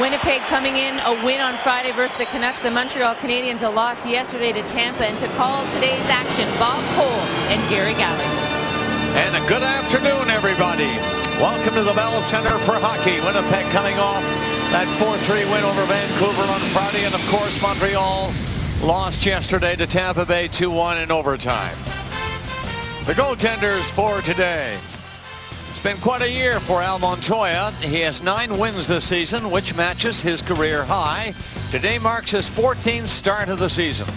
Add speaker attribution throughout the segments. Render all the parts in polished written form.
Speaker 1: Winnipeg coming in a win on Friday versus the Canucks. The Montreal Canadiens a loss yesterday to Tampa. And to call today's action, Bob Cole and Gary Gallagher.
Speaker 2: And a good afternoon, everybody. Welcome to the Bell Center for hockey. Winnipeg coming off that 4-3 win over Vancouver on Friday. And of course, Montreal lost yesterday to Tampa Bay 2-1 in overtime. The goaltenders for today. It's been quite a year for Al Montoya. He has 9 wins this season, which matches his career high. Today marks his 14th start of the season.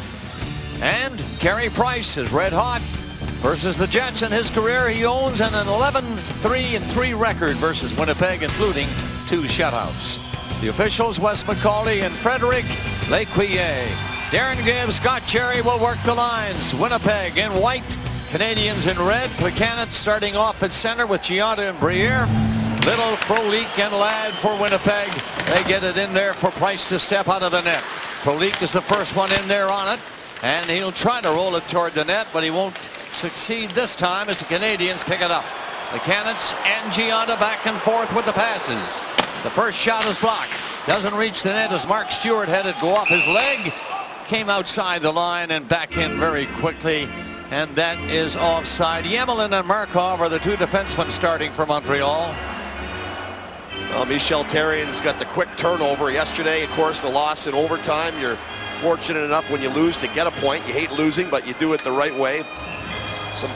Speaker 2: And Carey Price is red hot. Versus the Jets in his career, he owns an 11-3-3 record versus Winnipeg, including 2 shutouts. The officials, Wes McCauley and Frederic Lecuyer. Darren Gibbs, Scott Cherry will work the lines. Winnipeg in white, Canadians in red. Plekanec starting off at center with Giada and Briere. Little, Frolik and Ladd for Winnipeg. They get it in there for Price to step out of the net. Frolik is the first one in there on it, and he'll try to roll it toward the net, but he won't succeed this time as the Canadians pick it up. Plekanec and Giada back and forth with the passes. The first shot is blocked. Doesn't reach the net as Mark Stewart had it go off his leg. Came outside the line and back in very quickly. And that is offside. Yemelin and Markov are the 2 defensemen starting for Montreal.
Speaker 3: Well, Michel Therrien's got the quick turnover yesterday. Of course, the loss in overtime. You're fortunate enough when you lose to get a point. You hate losing, but you do it the right way. Some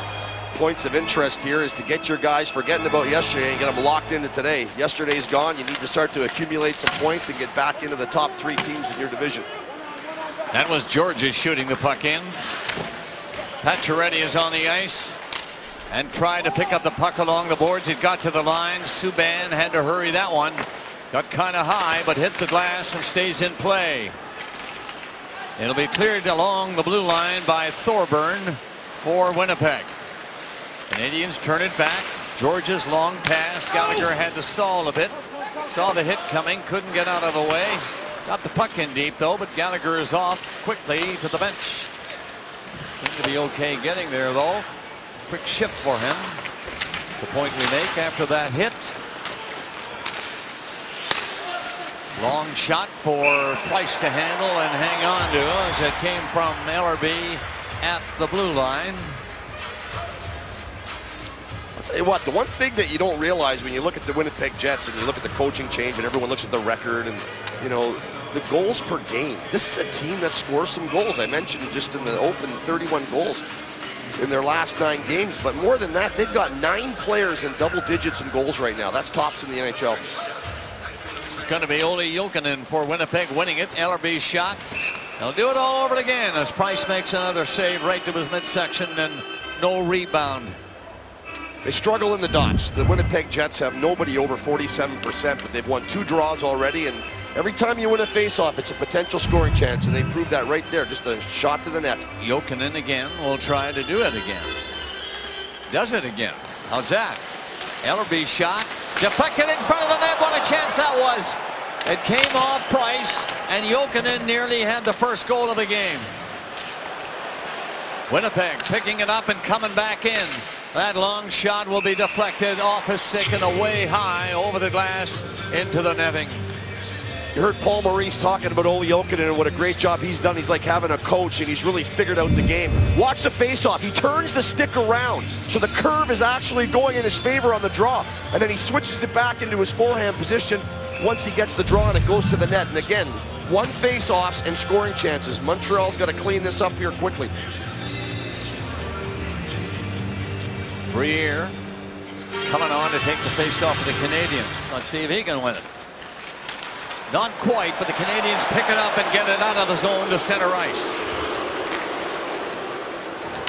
Speaker 3: points of interest here is to get your guys forgetting about yesterday and get them locked into today. Yesterday's gone. You need to start to accumulate some points and get back into the top 3 teams in your division.
Speaker 2: That was Georges shooting the puck in. Pacioretty is on the ice and tried to pick up the puck along the boards. It got to the line. Subban had to hurry that one. Got kind of high, but hit the glass and stays in play. It'll be cleared along the blue line by Thorburn for Winnipeg. Canadians turn it back. George's long pass. Gallagher had to stall a bit. Saw the hit coming. Couldn't get out of the way. Got the puck in deep though, but Gallagher is off quickly to the bench. Seemed to be okay getting there though. Quick shift for him. The point we make after that hit. Long shot for Price to handle and hang on to as it came from Ellerby at the blue line.
Speaker 3: I'll tell you what, the one thing that you don't realize when you look at the Winnipeg Jets and you look at the coaching change and everyone looks at the record and, you know, the goals per game. This is a team that scores some goals. I mentioned just in the open 31 goals in their last 9 games, but more than that, they've got 9 players in double digits in goals right now. That's tops in the NHL.
Speaker 2: It's going to be Olli Jokinen for Winnipeg winning it. Ellerby's shot. They'll do it all over again as Price makes another save right to his midsection and no rebound.
Speaker 3: They struggle in the dots. The Winnipeg Jets have nobody over 47%, but they've won 2 draws already, and every time you win a faceoff, it's a potential scoring chance, and they proved that right there. Just a shot to the net.
Speaker 2: Jokinen again will try to do it again. Does it again. How's that? Ellerby's shot. Deflected in front of the net. What a chance that was. It came off Price, and Jokinen nearly had the first goal of the game. Winnipeg picking it up and coming back in. That long shot will be deflected off his stick and away high over the glass into the netting.
Speaker 3: You heard Paul Maurice talking about Olli Jokinen and what a great job he's done. He's like having a coach, and he's really figured out the game. Watch the face-off. He turns the stick around, so the curve is actually going in his favor on the draw. And then he switches it back into his forehand position once he gets the draw, and it goes to the net. And again, 1 face-offs and scoring chances. Montreal's got to clean this up here quickly.
Speaker 2: Briere coming on to take the face-off of the Canadians. Let's see if he can win it. Not quite, but the Canadians pick it up and get it out of the zone to center ice.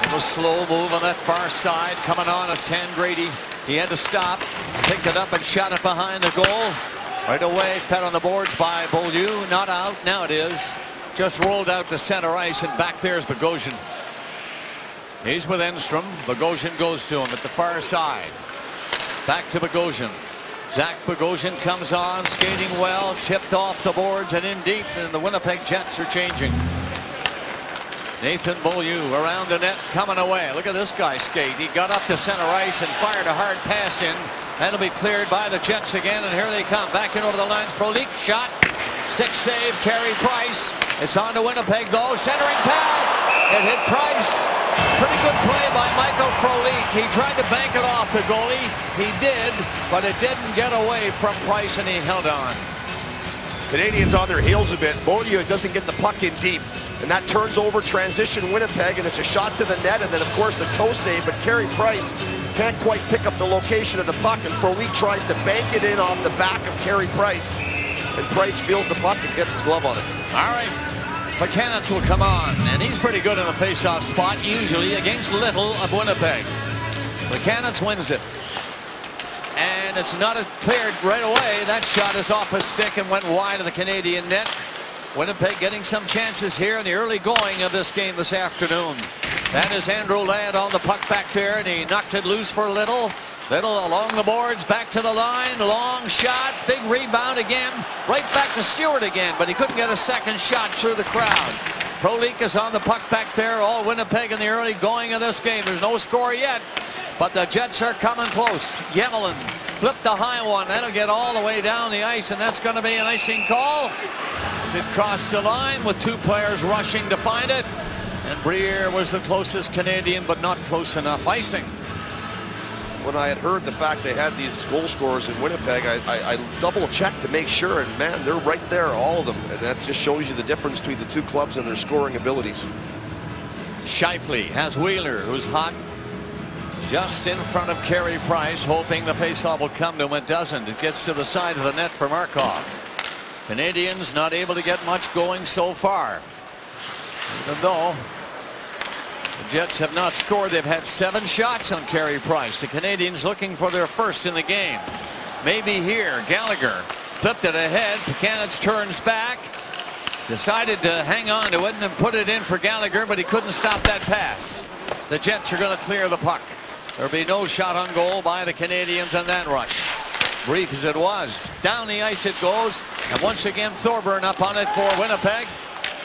Speaker 2: It was slow move on that far side. Coming on as Tangradi. He had to stop, picked it up and shot it behind the goal. Right away, fed on the boards by Beaulieu. Not out, now it is. Just rolled out to center ice, and back there's Bogosian. He's with Enstrom. Bogosian goes to him at the far side. Back to Bogosian. Zach Bogosian comes on, skating well, tipped off the boards and in deep, and the Winnipeg Jets are changing. Nathan Beaulieu around the net, coming away. Look at this guy skate. He got up to center ice and fired a hard pass in, That'll be cleared by the Jets again, and here they come. Back in over the line. Frolik shot. Stick save. Carey Price. It's on to Winnipeg, though. Centering pass. It hit Price. Pretty good play by Michael Frolik. He tried to bank it off the goalie. He did, but it didn't get away from Price, and he held on.
Speaker 3: Canadians on their heels a bit. Beaulieu doesn't get the puck in deep, and that turns over transition Winnipeg, and it's a shot to the net, and then of course the toe save, but Carey Price can't quite pick up the location of the puck, and Frolik tries to bank it in off the back of Carey Price, and Price feels the puck and gets his glove on it.
Speaker 2: All right, Plekanec will come on, and he's pretty good in the face-off spot, usually against Little of Winnipeg. Plekanec wins it. And it's not cleared right away. That shot is off a stick and went wide of the Canadian net. Winnipeg getting some chances here in the early going of this game this afternoon. That is Andrew Ladd on the puck back there, and he knocked it loose for Little. Little along the boards, back to the line, long shot, big rebound again, right back to Stewart again, but he couldn't get a second shot through the crowd. Frolik is on the puck back there, all Winnipeg in the early going of this game. There's no score yet, but the Jets are coming close. Yemelin flipped the high one. That'll get all the way down the ice, and that's going to be an icing call as it crossed the line with two players rushing to find it. And Briere was the closest Canadian, but not close enough. Icing.
Speaker 3: When I had heard the fact they had these goal scorers in Winnipeg, I double-checked to make sure, and man, they're right there, all of them. And that just shows you the difference between the two clubs and their scoring abilities.
Speaker 2: Scheifele has Wheeler, who's hot, just in front of Carey Price, hoping the faceoff will come to him. It doesn't. It gets to the side of the net for Markov. Canadians not able to get much going so far. Even though the Jets have not scored, they've had 7 shots on Carey Price. The Canadians looking for their first in the game. Maybe here. Gallagher flipped it ahead. Plekanec turns back. Decided to hang on to it and put it in for Gallagher, but he couldn't stop that pass. The Jets are going to clear the puck. There'll be no shot on goal by the Canadians on that rush. Brief as it was. Down the ice it goes. And once again, Thorburn up on it for Winnipeg.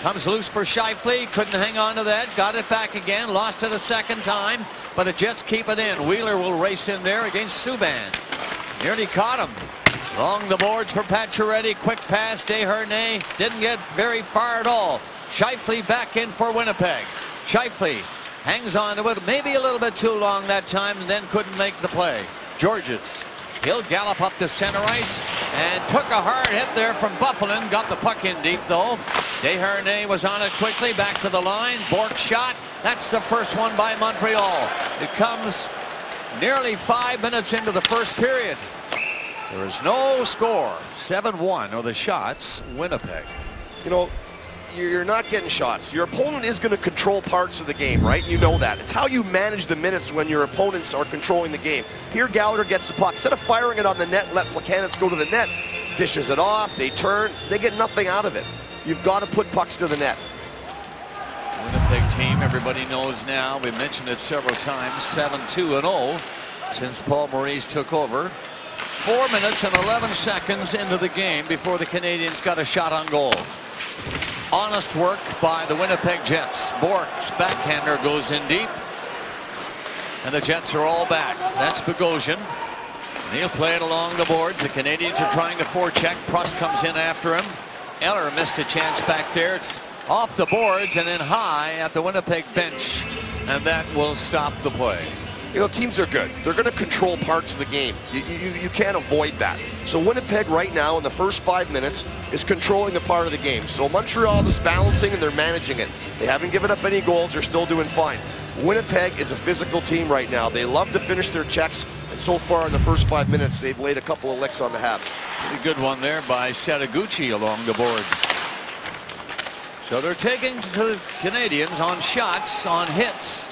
Speaker 2: Comes loose for Scheifele. Couldn't hang on to that. Got it back again. Lost it a second time. But the Jets keep it in. Wheeler will race in there against Subban. Nearly caught him. Along the boards for Pacioretty. Quick pass. Desharnais didn't get very far at all. Scheifele back in for Winnipeg. Scheifele hangs on to it, maybe a little bit too long that time, and then couldn't make the play. Georges, he'll gallop up to center ice and took a hard hit there from Buffalin. Got the puck in deep though. Desharnais was on it quickly, back to the line. Bourque shot. That's the first one by Montreal. It comes nearly 5 minutes into the first period. There is no score. 7-1 are the shots. Winnipeg.
Speaker 3: You know, you're not getting shots. Your opponent is going to control parts of the game, right? You know that. It's how you manage the minutes when your opponents are controlling the game. Here Gallagher gets the puck. Instead of firing it on the net, let Plekanec go to the net, dishes it off, they turn, they get nothing out of it. You've got to put pucks to the net.
Speaker 2: Winnipeg team, everybody knows now. We mentioned it several times. 7-2-0 since Paul Maurice took over. 4 minutes and 11 seconds into the game before the Canadians got a shot on goal. Honest work by the Winnipeg Jets. Bourque's backhander goes in deep. And the Jets are all back. That's Bogosian. And he'll play it along the boards. The Canadians are trying to forecheck. Pruss comes in after him. Eller missed a chance back there. It's off the boards and then high at the Winnipeg bench. And that will stop the play.
Speaker 3: You know, teams are good. They're going to control parts of the game. You can't avoid that. So Winnipeg right now in the first 5 minutes is controlling the part of the game. So Montreal is balancing and they're managing it. They haven't given up any goals. They're still doing fine. Winnipeg is a physical team right now. They love to finish their checks. And so far in the first 5 minutes, they've laid a couple of licks on the Habs.
Speaker 2: Pretty good one there by Setaguchi along the boards. So they're taking to the Canadians on shots, on hits.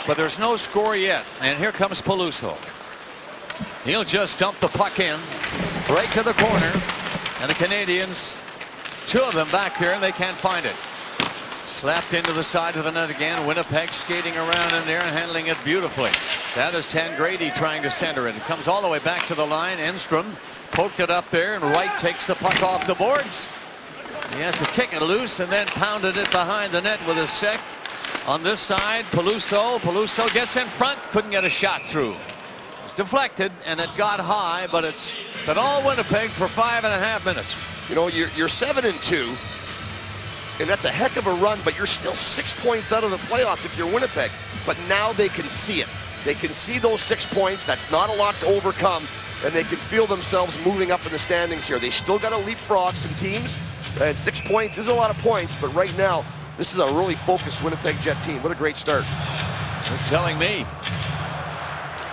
Speaker 2: But there's no score yet. And here comes Peluso. He'll just dump the puck in. Right to the corner. And the Canadians, 2 of them back there, and they can't find it. Slapped into the side of the net again. Winnipeg skating around in there and handling it beautifully. That is Tangradi trying to center it. It comes all the way back to the line. Enstrom poked it up there, and Wright takes the puck off the boards. He has to kick it loose and then pounded it behind the net with his stick. On this side, Peluso gets in front, couldn't get a shot through. It's deflected, and it got high, but it's been all Winnipeg for 5.5 minutes.
Speaker 3: You know, you're 7-2, and that's a heck of a run, but you're still 6 points out of the playoffs if you're Winnipeg. But now they can see it. They can see those 6 points. That's not a lot to overcome, and they can feel themselves moving up in the standings here. They still got to leapfrog some teams, and 6 points is a lot of points, but right now, this is a really focused Winnipeg Jet team. What a great start.
Speaker 2: You're telling me.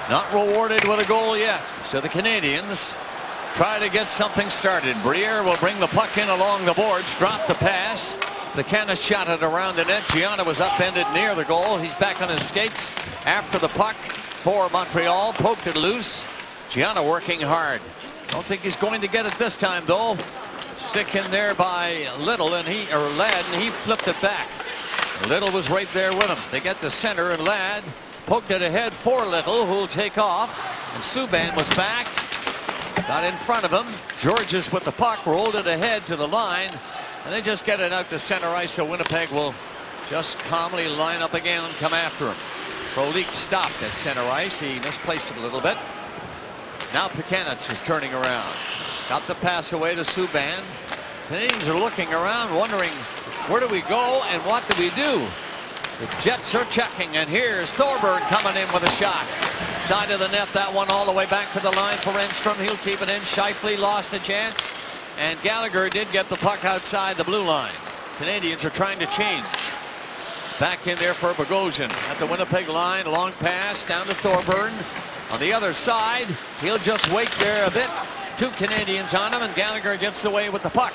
Speaker 2: Not rewarded with a goal yet. So the Canadians try to get something started. Briere will bring the puck in along the boards, drop the pass. McKenna shot it around the net. Gianna was upended near the goal. He's back on his skates after the puck for Montreal. Poked it loose. Gianna working hard. Don't think he's going to get it this time, though. Stick in there by Little, and Ladd, and he flipped it back. Little was right there with him. They get to center, and Ladd poked it ahead for Little, who'll take off. And Subban was back. Got in front of him. Georges with the puck, rolled it ahead to the line, and they just get it out to center ice, so Winnipeg will just calmly line up again and come after him. Frolik stopped at center ice. He misplaced it a little bit. Now Pekanec is turning around. Got the pass away to Subban. Canadians are looking around, wondering, where do we go and what do we do? The Jets are checking, and here's Thorburn coming in with a shot. Side of the net, that one all the way back to the line for Enstrom. He'll keep it in. Scheifele lost a chance, and Gallagher did get the puck outside the blue line. Canadians are trying to change. Back in there for Bogosian at the Winnipeg line. Long pass down to Thorburn. On the other side, he'll just wait there a bit. 2 Canadians on him, and Gallagher gets away with the puck.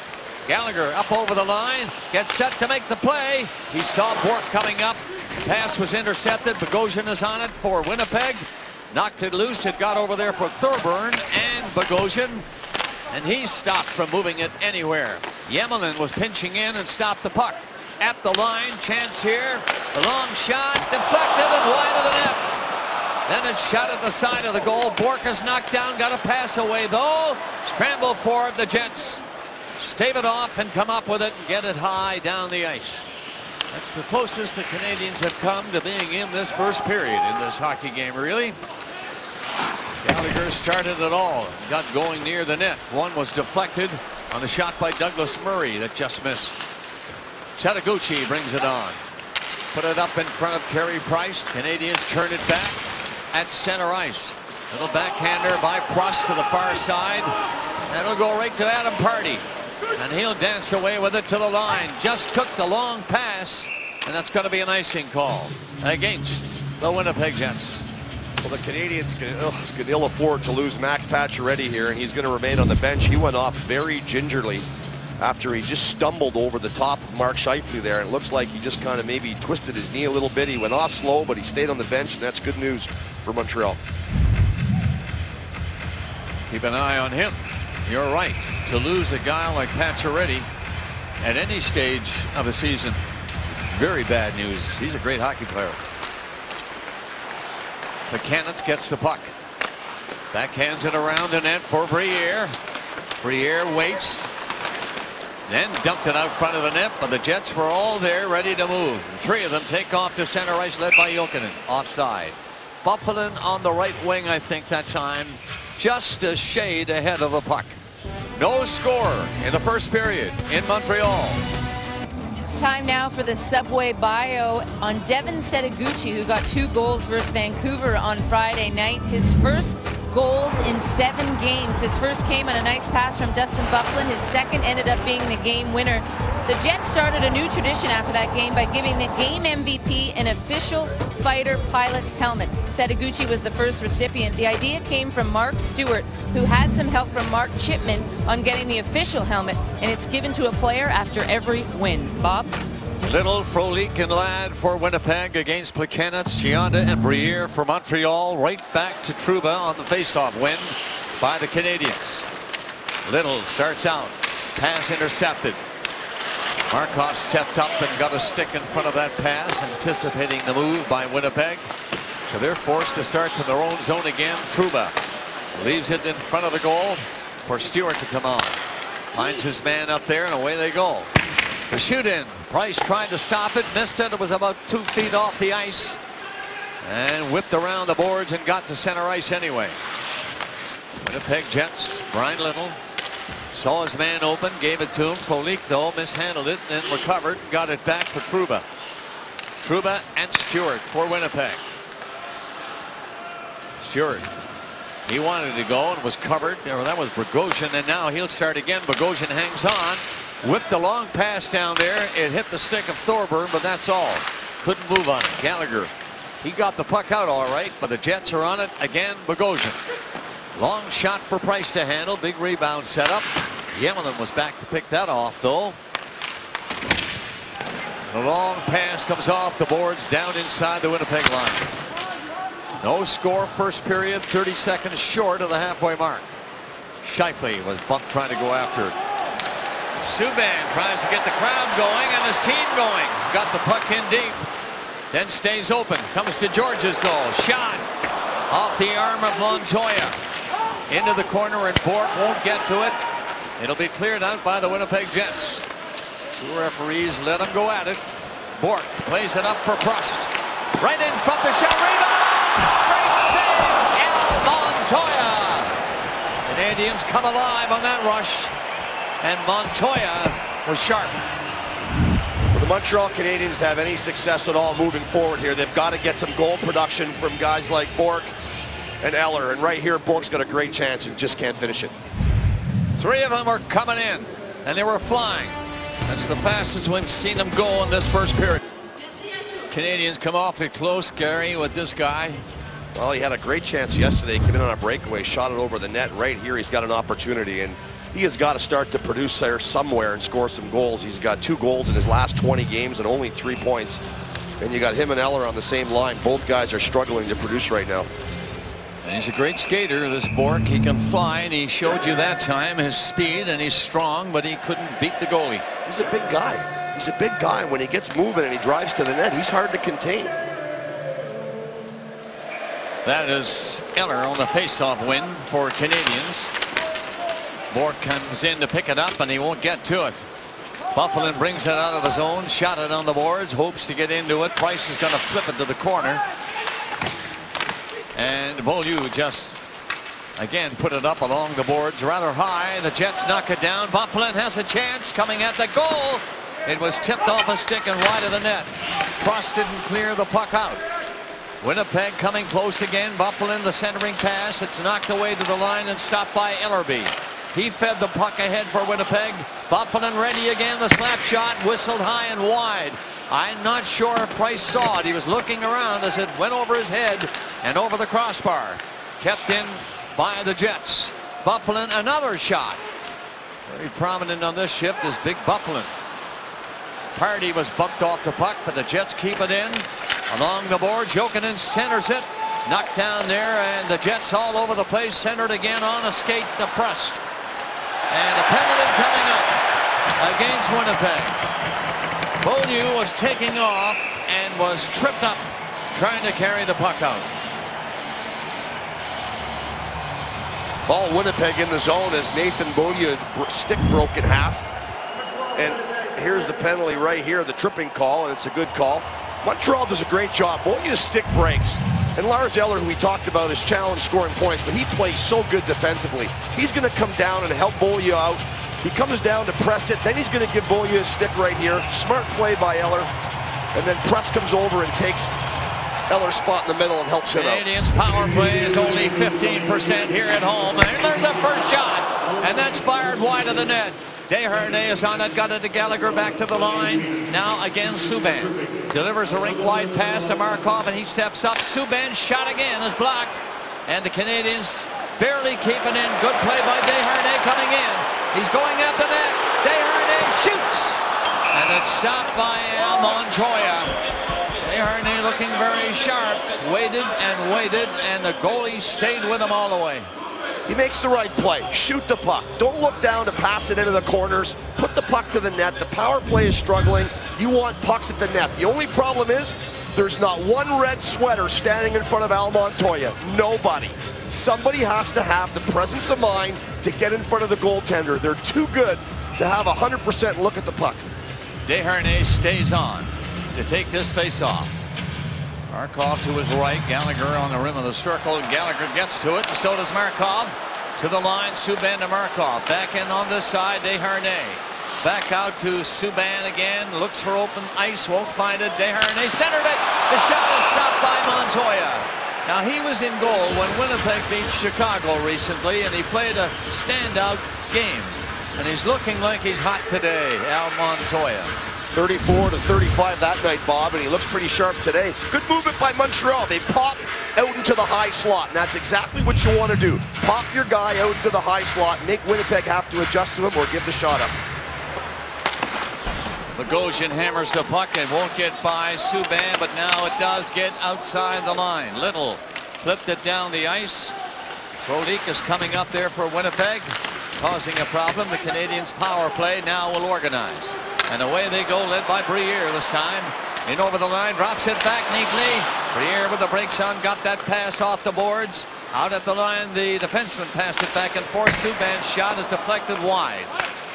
Speaker 2: Gallagher up over the line, gets set to make the play. He saw Bourque coming up. Pass was intercepted. Bogosian is on it for Winnipeg. Knocked it loose. It got over there for Thorburn and Bogosian, and he stopped from moving it anywhere. Yemelin was pinching in and stopped the puck. At the line, chance here. The long shot, deflected and wide of the net. Then it's shot at the side of the goal. Bourque is knocked down, got a pass away though. Scramble for the Jets. Stave it off and come up with it and get it high down the ice. That's the closest the Canadians have come to being in this first period in this hockey game, really. Gallagher started it all, got going near the net. One was deflected on the shot by Douglas Murray that just missed. Sataguchi brings it on. Put it up in front of Carey Price. Canadians turn it back at center ice. Little backhander by Prost to the far side. That'll go right to Adam Pardy, and he'll dance away with it to the line. Just took the long pass, and that's going to be an icing call against the Winnipeg Jets.
Speaker 3: Well, the Canadians can ill afford to lose Max Pacioretty here, and he's going to remain on the bench. He went off very gingerly after he just stumbled over the top of Mark Scheifele there. It looks like he just kind of maybe twisted his knee a little bit. He went off slow, but he stayed on the bench, and that's good news for Montreal.
Speaker 2: Keep an eye on him. You're right. To lose a guy like Pacioretty at any stage of a season, very bad news. He's a great hockey player. Pekanec gets the puck. Backhands it around the net for Briere. Briere waits. Then dumped it out front of the net, but the Jets were all there ready to move. 3 of them take off to center ice, led by Jokinen. Offside. Bufflin on the right wing, I think, that time. Just a shade ahead of the puck. No score in the first period in Montreal.
Speaker 1: Time now for the Subway bio on Devin Setaguchi, who got 2 goals versus Vancouver on Friday night. His first goals in 7 games. His first came on a nice pass from Dustin Bufflin. His second ended up being the game winner. The Jets started a new tradition after that game by giving the game MVP an official fighter pilot's helmet. Setaguchi was the first recipient. The idea came from Mark Stewart, who had some help from Mark Chipman on getting the official helmet, and it's given to a player after every win. Bob?
Speaker 2: Little, Frolik, and Ladd for Winnipeg against Pekanec, Gianda, and Briere for Montreal. Right back to Trouba on the faceoff win by the Canadians. Little starts out. Pass intercepted. Markov stepped up and got a stick in front of that pass, anticipating the move by Winnipeg. So they're forced to start from their own zone again. Trouba leaves it in front of the goal for Stewart to come on. Finds his man up there, and away they go. The shoot in. Price tried to stop it, missed it. It was about 2 feet off the ice. And whipped around the boards and got to center ice anyway. Winnipeg Jets, Brian Little saw his man open, gave it to him. Folik though mishandled it, then recovered, got it back for Trouba. Trouba and Stewart for Winnipeg. Stewart, he wanted to go and was covered. That was Bogosian, and now he'll start again. Bogosian hangs on, whipped a long pass down there. It hit the stick of Thorburn, but that's all. Couldn't move on it. Gallagher, he got the puck out all right, but the Jets are on it again. Bogosian. Long shot for Price to handle. Big rebound set up. Yemelen was back to pick that off, though. The long pass comes off the boards down inside the Winnipeg line. No score first period, 30 seconds short of the halfway mark. Scheifele was bumped trying to go after it. Subban tries to get the crowd going and his team going. Got the puck in deep. Then stays open. Comes to Georges though. Shot off the arm of Montoya. Into the corner and Bourque won't get to it. It'll be cleared out by the Winnipeg Jets. Two referees let him go at it. Bourque plays it up for Prost. Right in front, the shot, rebound! Great save, Al Montoya! Canadians come alive on that rush, and Montoya was sharp.
Speaker 3: For the Montreal Canadiens to have any success at all moving forward here, they've got to get some goal production from guys like Bourque and Eller, and right here Bourque's got a great chance and just can't finish it.
Speaker 2: Three of them are coming in, and they were flying. That's the fastest we've seen them go in this first period. Canadians come awfully close, Gary, with this guy.
Speaker 3: Well, he had a great chance yesterday. Came in on a breakaway, shot it over the net. Right here, he's got an opportunity, and he has got to start to produce there somewhere and score some goals. He's got 2 goals in his last 20 games and only 3 points. And you got him and Eller on the same line. Both guys are struggling to produce right now.
Speaker 2: And he's a great skater, this Bourque. He can fly, and he showed you that time his speed, and he's strong, but he couldn't beat the goalie.
Speaker 3: He's a big guy. He's a big guy. When he gets moving and he drives to the net, he's hard to contain.
Speaker 2: That is Eller on the faceoff win for Canadians. Bourque comes in to pick it up, and he won't get to it. Bufflin brings it out of his own, shot it on the boards, hopes to get into it. Price is going to flip it to the corner. And Beaulieu just, again, put it up along the boards rather high. The Jets knock it down. Bufflin has a chance coming at the goal. It was tipped off a stick and wide of the net. Prost didn't clear the puck out. Winnipeg coming close again. Bufflin, the centering pass. It's knocked away to the line and stopped by Ellerby. He fed the puck ahead for Winnipeg. Bufflin ready again. The slap shot whistled high and wide. I'm not sure if Price saw it. He was looking around as it went over his head and over the crossbar. Kept in by the Jets. Bufflin, another shot. Very prominent on this shift is Big Bufflin. Pardy was bumped off the puck, but the Jets keep it in. Along the board, Jokinen centers it. Knocked down there, and the Jets all over the place. Centered again on a skate to Prost. And a penalty coming up against Winnipeg. Beaulieu was taking off and was tripped up trying to carry the puck out.
Speaker 3: Ball Winnipeg in the zone as Nathan Beaulieu stick broke in half. And here's the penalty right here, the tripping call, and it's a good call. Montreal does a great job. Beaulieu's stick breaks. And Lars Eller, who we talked about, is challenged scoring points, but he plays so good defensively. He's going to come down and help Beaulieu out. He comes down to press it, then he's going to give Beaulieu a stick right here. Smart play by Eller. And then Press comes over and takes Eller's spot in the middle and helps him out.
Speaker 2: Canadians' power play is only 15% here at home. And there's the first shot, and that's fired wide of the net. Desharnais is on it, got it to Gallagher, back to the line. Now again Subban delivers a rink-wide pass to Markov, and he steps up. Subban's shot again is blocked, and the Canadians barely keeping in. Good play by Desharnais coming in. He's going at the net. Desharnais shoots, and it's stopped by Al Montoya. Desharnais looking very sharp, waited and waited, and the goalie stayed with him all the way.
Speaker 3: He makes the right play. Shoot the puck. Don't look down to pass it into the corners. Put the puck to the net. The power play is struggling. You want pucks at the net. The only problem is there's not one red sweater standing in front of Al Montoya. Nobody. Somebody has to have the presence of mind to get in front of the goaltender. They're too good to have 100% look at the puck.
Speaker 2: Desharnais stays on to take this face-off. Markov to his right. Gallagher on the rim of the circle. Gallagher gets to it, and so does Markov. To the line, Subban to Markov. Back in on this side, Desharnais. Back out to Subban again. Looks for open ice, won't find it. Desharnais centered it. The shot is stopped by Montoya. Now, he was in goal when Winnipeg beat Chicago recently, and he played a standout game. And he's looking like he's hot today, Al Montoya.
Speaker 3: 34 to 35 that night, Bob, and he looks pretty sharp today. Good movement by Montreal. They pop out into the high slot, and that's exactly what you want to do. Pop your guy out into the high slot, make Winnipeg have to adjust to him or give the shot up.
Speaker 2: Bogosian hammers the puck and won't get by Subban, but now it does get outside the line. Little flipped it down the ice. Rodick is coming up there for Winnipeg, causing a problem. The Canadiens' power play now will organize. And away they go, led by Briere this time. In over the line, drops it back neatly. Briere with the brakes on, got that pass off the boards. Out at the line, the defenseman passed it back and forth. Subban's shot is deflected wide.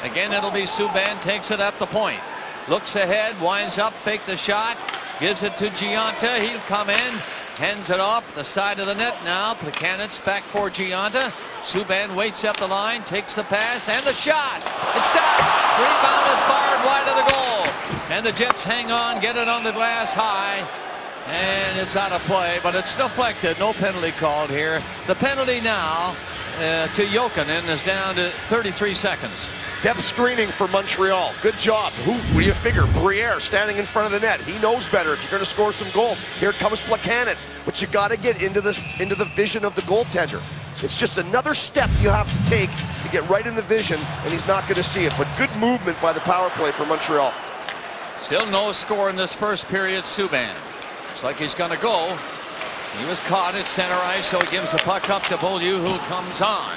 Speaker 2: Again, it'll be Subban, takes it at the point. Looks ahead, winds up, fake the shot. Gives it to Gionta, he'll come in. Hands it off the side of the net now. Plekanec back for Gionta. Subban waits up the line, takes the pass, and the shot. It's stopped. Rebound is fired wide of the goal. And the Jets hang on, get it on the glass high. And it's out of play, but it's deflected. No penalty called here. The penalty now to Jokinen is down to 33 seconds.
Speaker 3: Depth screening for Montreal. Good job. What do you figure? Briere standing in front of the net. He knows better if you're going to score some goals. Here comes Plekanec, but you got to get into the vision of the goaltender. It's just another step you have to take to get right in the vision, and he's not going to see it. But good movement by the power play for Montreal.
Speaker 2: Still no score in this first period. Subban. Looks like he's going to go. He was caught at center ice, so he gives the puck up to Beaulieu, who comes on.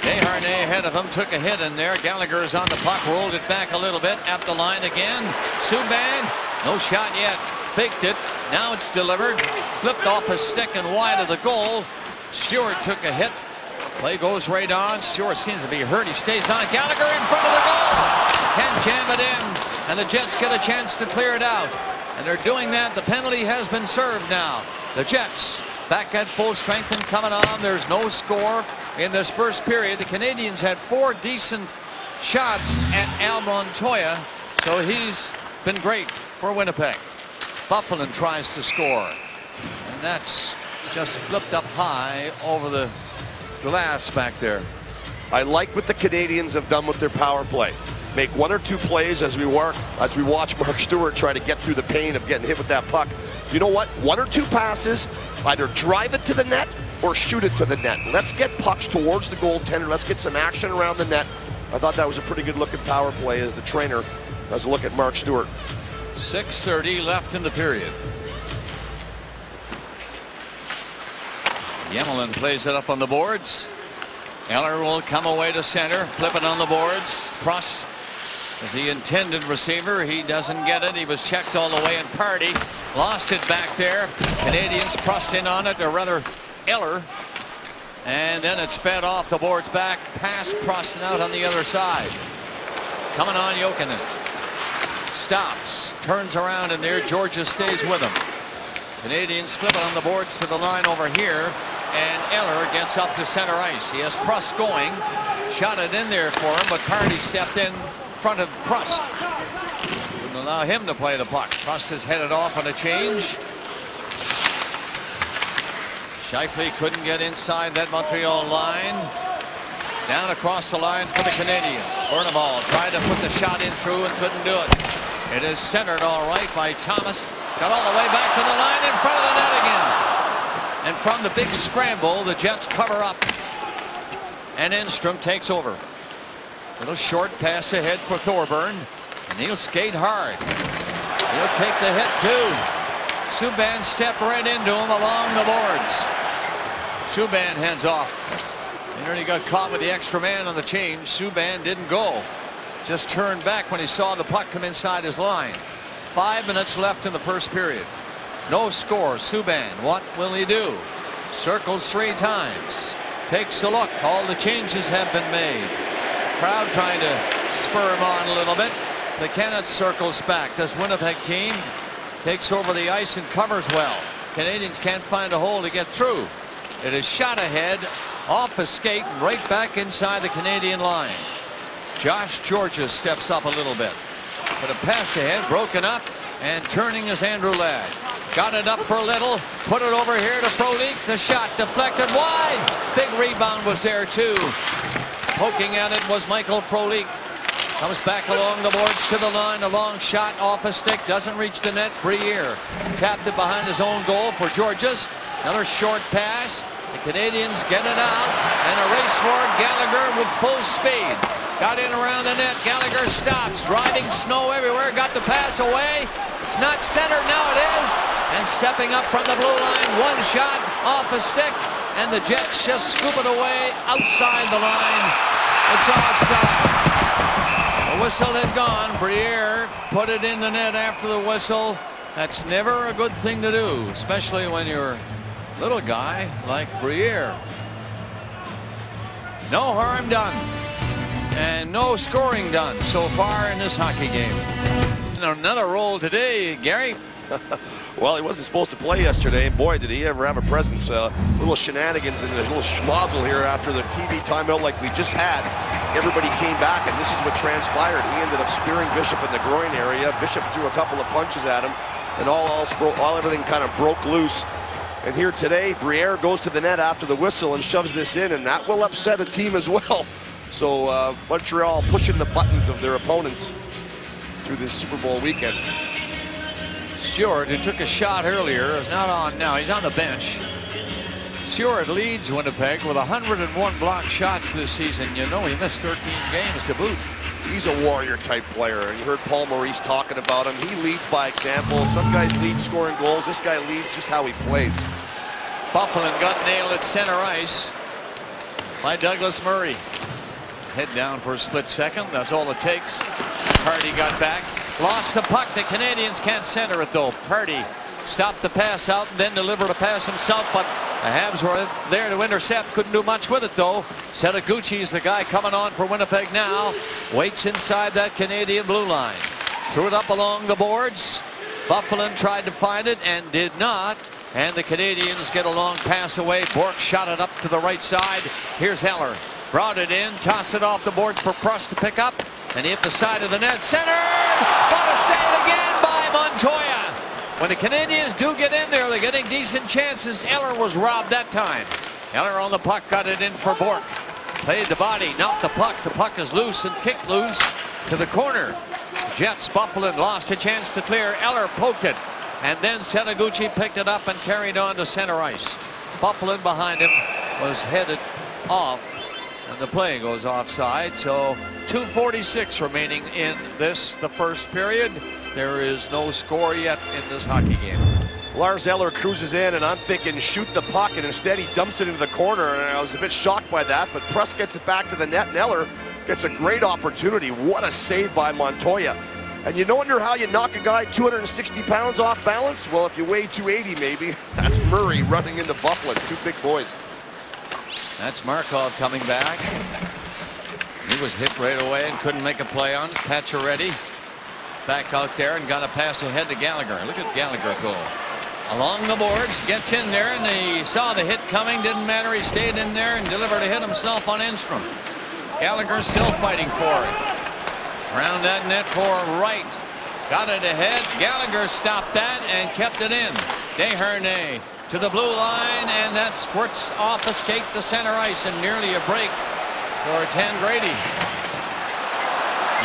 Speaker 2: Desharnais ahead of him, took a hit in there. Gallagher is on the puck, rolled it back a little bit, at the line again. Subban, no shot yet, faked it. Now it's delivered, flipped off his stick and wide of the goal. Stewart took a hit. Play goes right on. Stewart seems to be hurt. He stays on. Gallagher in front of the goal. Can't jam it in, and the Jets get a chance to clear it out. And they're doing that. The penalty has been served now. The Jets back at full strength and coming on. There's no score in this first period. The Canadiens had 4 decent shots at Al Montoya, so he's been great for Winnipeg. Byfuglien tries to score, and that's just flipped up high over the glass back there.
Speaker 3: I like what the Canadiens have done with their power play. Make 1 or 2 plays as we watch Mark Stewart try to get through the pain of getting hit with that puck. You know what? 1 or 2 passes, either drive it to the net or shoot it to the net. Let's get pucks towards the goaltender. Let's get some action around the net. I thought that was a pretty good looking power play as the trainer has a look at Mark Stewart.
Speaker 2: 6:30 left in the period. Yemelin plays it up on the boards. Eller will come away to center, flip it on the boards. Prost is the intended receiver. He doesn't get it. He was checked all the way, and Pardy lost it back there. Canadiens Prost in on it, or rather Eller. And then it's fed off the boards back past Prost and out on the other side. Coming on Jokinen. Stops, turns around in there. Georgia stays with him. Canadiens flip it on the boards to the line over here. And Eller gets up to center ice. He has Prost going. Shot it in there for him, but Pardy stepped in front of Prost. Wouldn't allow him to play the puck. Prost is headed off on a change. Scheifele couldn't get inside that Montreal line. Down across the line for the Canadiens. Berneval tried to put the shot in through and couldn't do it. It is centered all right by Thomas. Got all the way back to the line in front of the net again. And from the big scramble, the Jets cover up. And Enstrom takes over. Little short pass ahead for Thorburn. And he'll skate hard. He'll take the hit too. Subban stepped right into him along the boards. Subban hands off. And then he got caught with the extra man on the change. Subban didn't go. Just turned back when he saw the puck come inside his line. 5 minutes left in the first period. No score. Subban, what will he do? Circles 3 times. Takes a look. All the changes have been made. Crowd trying to spur him on a little bit. Plekanec circles back. This Winnipeg team takes over the ice and covers well. Canadians can't find a hole to get through. It is shot ahead, off a skate, and right back inside the Canadian line. Josh Georges steps up a little bit. But a pass ahead, broken up, and turning is Andrew Ladd. Got it up for a little, put it over here to Frolik. The shot deflected wide. Big rebound was there too. Poking at it was Michael Frolik. Comes back along the boards to the line. A long shot off a stick, doesn't reach the net. Briere tapped it behind his own goal for Georges. Another short pass. The Canadians get it out, and a race for it. Gallagher with full speed. Got in around the net. Gallagher stops, driving snow everywhere. Got the pass away. It's not centered, now it is. And stepping up from the blue line, one shot off a stick, and the Jets just scoop it away outside the line. It's offside. The whistle had gone. Briere put it in the net after the whistle. That's never a good thing to do, especially when you're a little guy like Briere. No harm done. And no scoring done so far in this hockey game. Another roll today, Gary.
Speaker 3: Well, he wasn't supposed to play yesterday. Boy, did he ever have a presence. Little shenanigans and a little schmozzle here after the TV timeout like we just had. Everybody came back, and this is what transpired. He ended up spearing Bishop in the groin area. Bishop threw a couple of punches at him, and everything kind of broke loose. And here today, Briere goes to the net after the whistle and shoves this in, and that will upset a team as well. So Montreal pushing the buttons of their opponents through this Super Bowl weekend.
Speaker 2: Stewart, who took a shot earlier, is not on now. He's on the bench. Stewart leads Winnipeg with 101 blocked shots this season. You know, he missed 13 games to boot.
Speaker 3: He's a warrior type player. You heard Paul Maurice talking about him. He leads by example. Some guys lead scoring goals. This guy leads just how he plays.
Speaker 2: Byfuglien got nailed at center ice by Douglas Murray. His head down for a split second. That's all it takes. Pardy got back. Lost the puck. The Canadians can't center it though. Pardy stopped the pass out and then delivered a pass himself, but the Habs were there to intercept. Couldn't do much with it though. Setoguchi is the guy coming on for Winnipeg now. Waits inside that Canadian blue line. Threw it up along the boards. Byfuglien tried to find it and did not. And the Canadians get a long pass away. Bourque shot it up to the right side. Here's Eller. Brought it in. Tossed it off the boards for Pruss to pick up. And he hit the side of the net. Centered! What a save again by Montoya. When the Canadians do get in there, they're getting decent chances. Eller was robbed that time. Eller on the puck, got it in for Bourque. Played the body, knocked the puck. The puck is loose and kicked loose to the corner. Jets, Byfuglien lost a chance to clear. Eller poked it. And then Setoguchi picked it up and carried on to center ice. Byfuglien behind him was headed off. And the play goes offside. So 2:46 remaining in this, the first period. There is no score yet in this hockey game.
Speaker 3: Lars Eller cruises in, and I'm thinking shoot the puck, and instead he dumps it into the corner, and I was a bit shocked by that, but Pruss gets it back to the net, and Eller gets a great opportunity. What a save by Montoya. And you wonder how you knock a guy 260 pounds off balance? Well, if you weigh 280 maybe, that's Murray running into Byfuglien. Two big boys.
Speaker 2: That's Markov coming back. He was hit right away and couldn't make a play on it. Pacioretty back out there and got a pass ahead to Gallagher. Look at Gallagher go. Along the boards, gets in there, and he saw the hit coming. Didn't matter, he stayed in there and delivered a hit himself on Enstrom. Gallagher still fighting for it. Around that net for Wright. Got it ahead. Gallagher stopped that and kept it in. Desharnais to the blue line, and that squirts off a skate to center ice, and nearly a break for Tangradi.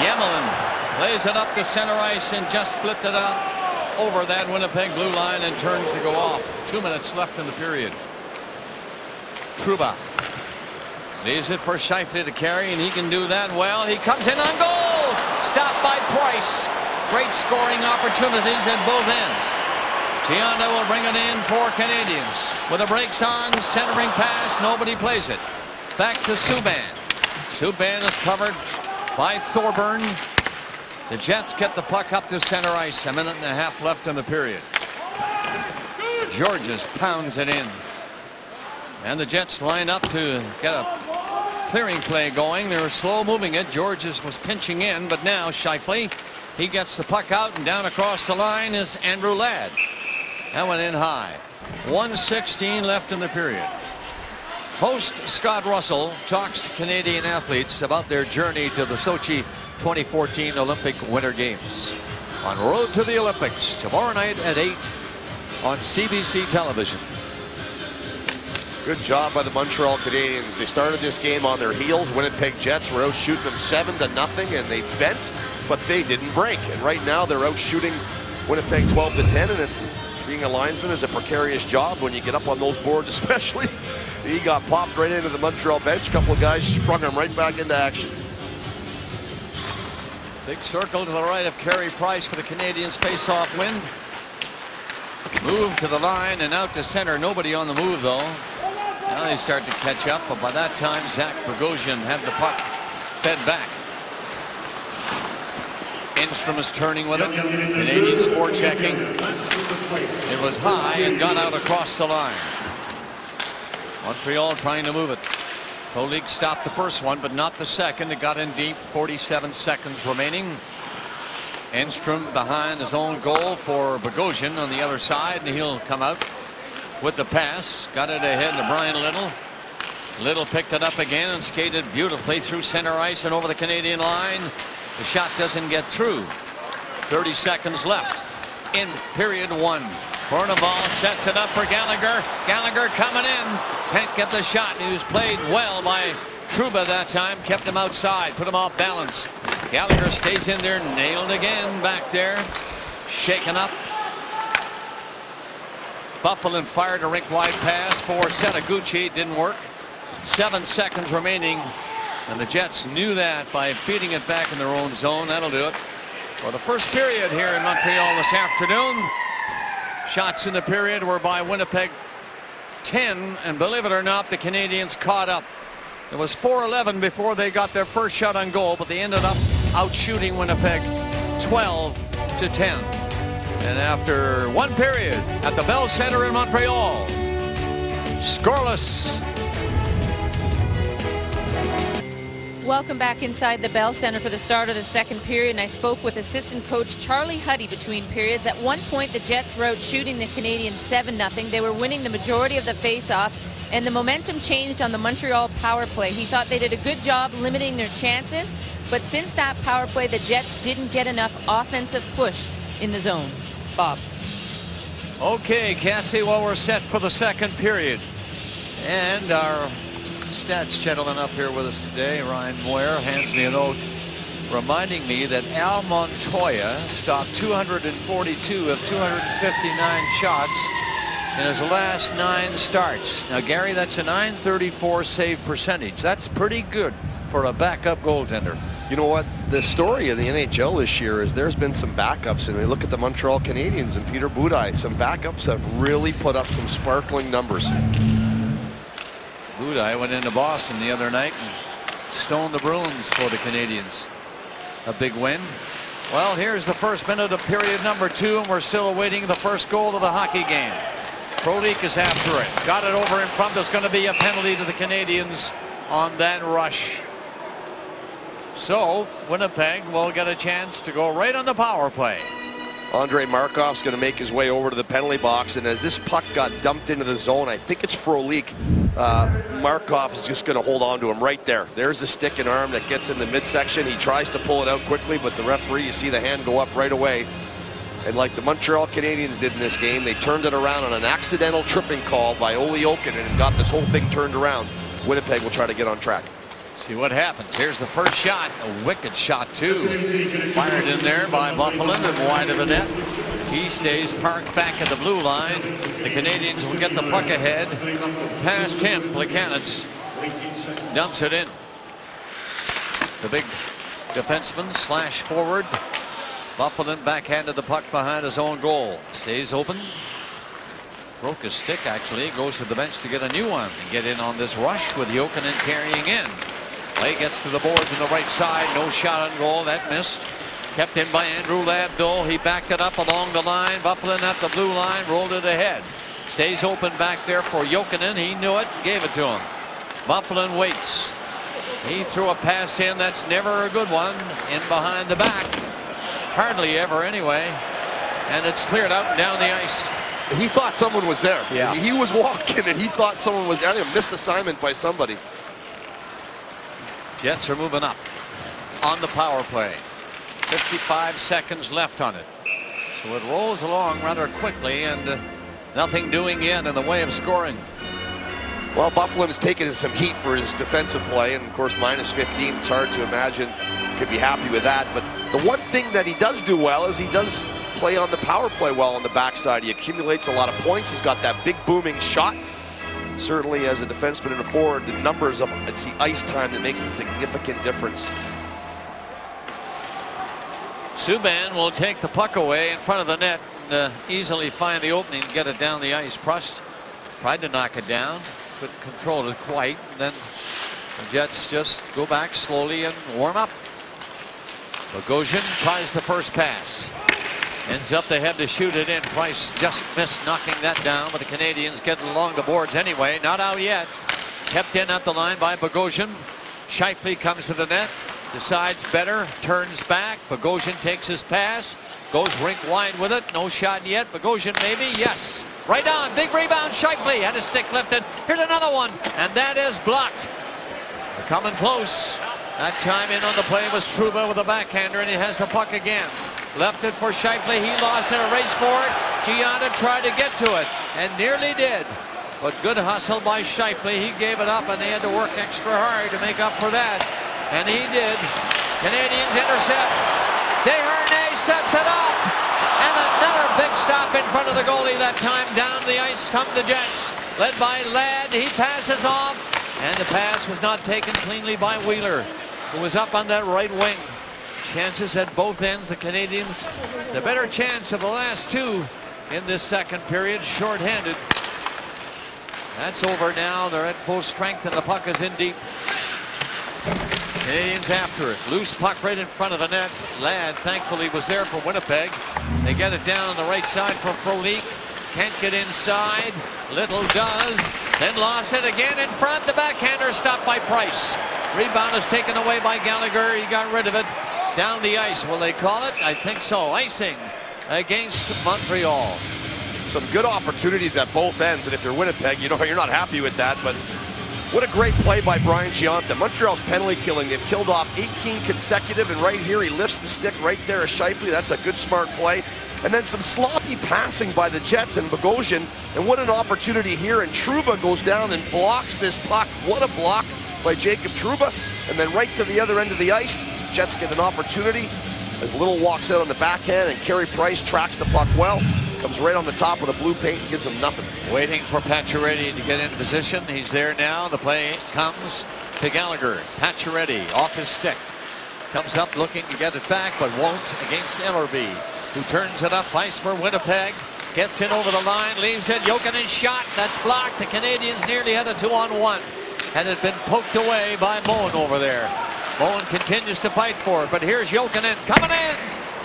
Speaker 2: Yemelin plays it up to center ice and just flipped it out over that Winnipeg blue line and turns to go off. 2 minutes left in the period. Trouba leaves it for Scheifele to carry, and he can do that well. He comes in on goal. Stopped by Price. Great scoring opportunities at both ends. Gionda will bring it in for Canadians. With the brakes on, centering pass, nobody plays it. Back to Subban. Subban is covered by Thorburn. The Jets get the puck up to center ice. 1.5 minutes left in the period. Georges pounds it in. And the Jets line up to get a clearing play going. They're slow moving it. Georges was pinching in, but now Scheifele, he gets the puck out, and down across the line is Andrew Ladd. That went in high. 1:16 left in the period. Host Scott Russell talks to Canadian athletes about their journey to the Sochi 2014 Olympic Winter Games. On Road to the Olympics tomorrow night at 8 on CBC television.
Speaker 3: Good job by the Montreal Canadiens. They started this game on their heels. Winnipeg Jets were out shooting them 7-0, and they bent, but they didn't break. And right now they're out shooting Winnipeg 12-10, and being a linesman is a precarious job when you get up on those boards, especially. He got popped right into the Montreal bench. A couple of guys sprung him right back into action.
Speaker 2: Big circle to the right of Carey Price for the Canadiens face-off win. Move to the line and out to center. Nobody on the move, though. Now they start to catch up, but by that time, Zach Bogosian had the puck fed back. Enstrom is turning with it. Canadiens forechecking. It was high and got out across the line. Montreal trying to move it. Kolik stopped the first one, but not the second. It got in deep. 47 seconds remaining. Enstrom behind his own goal for Bogosian on the other side, and he'll come out with the pass. Got it ahead to Brian Little. Little picked it up again and skated beautifully through center ice and over the Canadian line. The shot doesn't get through. 30 seconds left in period one. Bourneval sets it up for Gallagher. Gallagher coming in. Can't get the shot. He was played well by Trouba that time. Kept him outside. Put him off balance. Gallagher stays in there. Nailed again back there. Shaken up. Buffalo fired a rink-wide pass for Setaguchi. Didn't work. 7 seconds remaining. And the Jets knew that by feeding it back in their own zone. That'll do it for the first period here in Montreal this afternoon. Shots in the period were by Winnipeg 10, and believe it or not, the Canadiens caught up. It was 4-11 before they got their first shot on goal, but they ended up out-shooting Winnipeg 12-10. And after one period at the Bell Center in Montreal, scoreless.
Speaker 1: Welcome back inside the Bell Center for the start of the second period, and I spoke with assistant coach Charlie Huddy between periods. At one point, the Jets were out shooting the Canadiens 7-0. They were winning the majority of the face-offs, and the momentum changed on the Montreal power play. He thought they did a good job limiting their chances, but since that power play, the Jets didn't get enough offensive push in the zone. Bob.
Speaker 2: Okay, Cassie, well, we're set for the second period. And our stats gentleman up here with us today, Ryan Moyer, hands me a note reminding me that Al Montoya stopped 242 of 259 shots in his last 9 starts. Now, Gary, that's a .934 save percentage. That's pretty good for a backup goaltender.
Speaker 3: You know what? The story of the NHL this year is there's been some backups, and we look at the Montreal Canadiens and Peter Budaj. Some backups have really put up some sparkling numbers.
Speaker 2: Budaj went into Boston the other night and stoned the Bruins for the Canadiens. A big win. Well, here's the first minute of period number 2, and we're still awaiting the first goal of the hockey game. Frolik is after it. Got it over in front. There's going to be a penalty to the Canadiens on that rush. So Winnipeg will get a chance to go right on the power play.
Speaker 3: Andrei Markov's going to make his way over to the penalty box, and as this puck got dumped into the zone, I think it's Frolik. Markov is just going to hold on to him right there. There's the stick and arm that gets in the midsection. He tries to pull it out quickly, but the referee, you see the hand go up right away. And like the Montreal Canadiens did in this game, they turned it around on an accidental tripping call by Olli Jokinen and got this whole thing turned around. Winnipeg will try to get on track.
Speaker 2: See what happens. Here's the first shot. A wicked shot, too. Fired in there by Buffalo and wide of the net. He stays parked back at the blue line. The Canadiens will get the puck ahead. Past him, Plekanec dumps it in. The big defenseman slash forward. Buffalo backhanded the puck behind his own goal. Stays open. Broke his stick, actually. Goes to the bench to get a new one and get in on this rush with Jokinen carrying in. Play gets to the boards on the right side. No shot on goal. That missed. Kept in by Andrew Labdole. He backed it up along the line. Buffalo at the blue line. Rolled it ahead. Stays open back there for Jokinen. He knew it. Gave it to him. Buffalo waits. He threw a pass in. That's never a good one. In behind the back. Hardly ever anyway. And it's cleared out and down the ice.
Speaker 3: He thought someone was there.
Speaker 2: Yeah.
Speaker 3: He was walking and he thought someone was there. I think a missed assignment by somebody.
Speaker 2: Jets are moving up on the power play. 55 seconds left on it. So it rolls along rather quickly, and nothing doing yet in the way of scoring.
Speaker 3: Well, Byfuglien has taken some heat for his defensive play, and of course minus 15. It's hard to imagine he could be happy with that. But the one thing that he does do well is he does play on the power play well on the backside. He accumulates a lot of points. He's got that big booming shot. Certainly as a defenseman and a forward, the numbers of it's the ice time that makes a significant difference.
Speaker 2: Subban will take the puck away in front of the net and easily find the opening, get it down the ice. Prust tried to knock it down, couldn't control it quite, and then the Jets just go back slowly and warm up. Bogosian tries the first pass. Ends up they have to shoot it in. Price just missed knocking that down, but the Canadians getting along the boards anyway. Not out yet. Kept in at the line by Bogosian. Scheifele comes to the net. Decides better. Turns back. Bogosian takes his pass. Goes rink wide with it. No shot yet. Bogosian maybe. Yes. Right on. Big rebound. Scheifele had his stick lifted. Here's another one. And that is blocked. They're coming close. That time in on the play was Trouba with a backhander, and he has the puck again. Left it for Scheifele. He lost in a race for it. Gianna tried to get to it and nearly did. But good hustle by Scheifele. He gave it up, and they had to work extra hard to make up for that. And he did. Canadians intercept. Desharnais sets it up. And another big stop in front of the goalie that time. Down the ice come the Jets. Led by Ladd. He passes off. And the pass was not taken cleanly by Wheeler, who was up on that right wing. Chances at both ends. The Canadians, the better chance of the last two in this second period, shorthanded. That's over now. They're at full strength, and the puck is in deep. Canadians after it. Loose puck right in front of the net. Ladd thankfully was there for Winnipeg. They get it down on the right side for Frolik. Can't get inside. Little does. Then lost it again in front. The backhander stopped by Price. Rebound is taken away by Gallagher. He got rid of it. Down the ice, will they call it? I think so. Icing against Montreal.
Speaker 3: Some good opportunities at both ends, and if you're Winnipeg, you know you're not happy with that, but what a great play by Brian Gionta. Montreal's penalty killing. They've killed off 18 consecutive, and right here he lifts the stick right there as Scheifele. That's a good, smart play. And then some sloppy passing by the Jets and Bogosian, and what an opportunity here, and Trouba goes down and blocks this puck. What a block by Jacob Trouba, and then right to the other end of the ice. Jets get an opportunity as Little walks out on the backhand, and Carey Price tracks the puck well. Comes right on the top of the blue paint and gives him nothing.
Speaker 2: Waiting for Pacioretty to get in position. He's there now. The play comes to Gallagher. Pacioretty off his stick. Comes up looking to get it back, but won't against Ellerby, who turns it up. Ice for Winnipeg. Gets in over the line. Leaves it. Jokinen shot. That's blocked. The Canadians nearly had a 2-on-1. Had it been poked away by Moen over there. Moen continues to fight for it, but here's Jokinen coming in.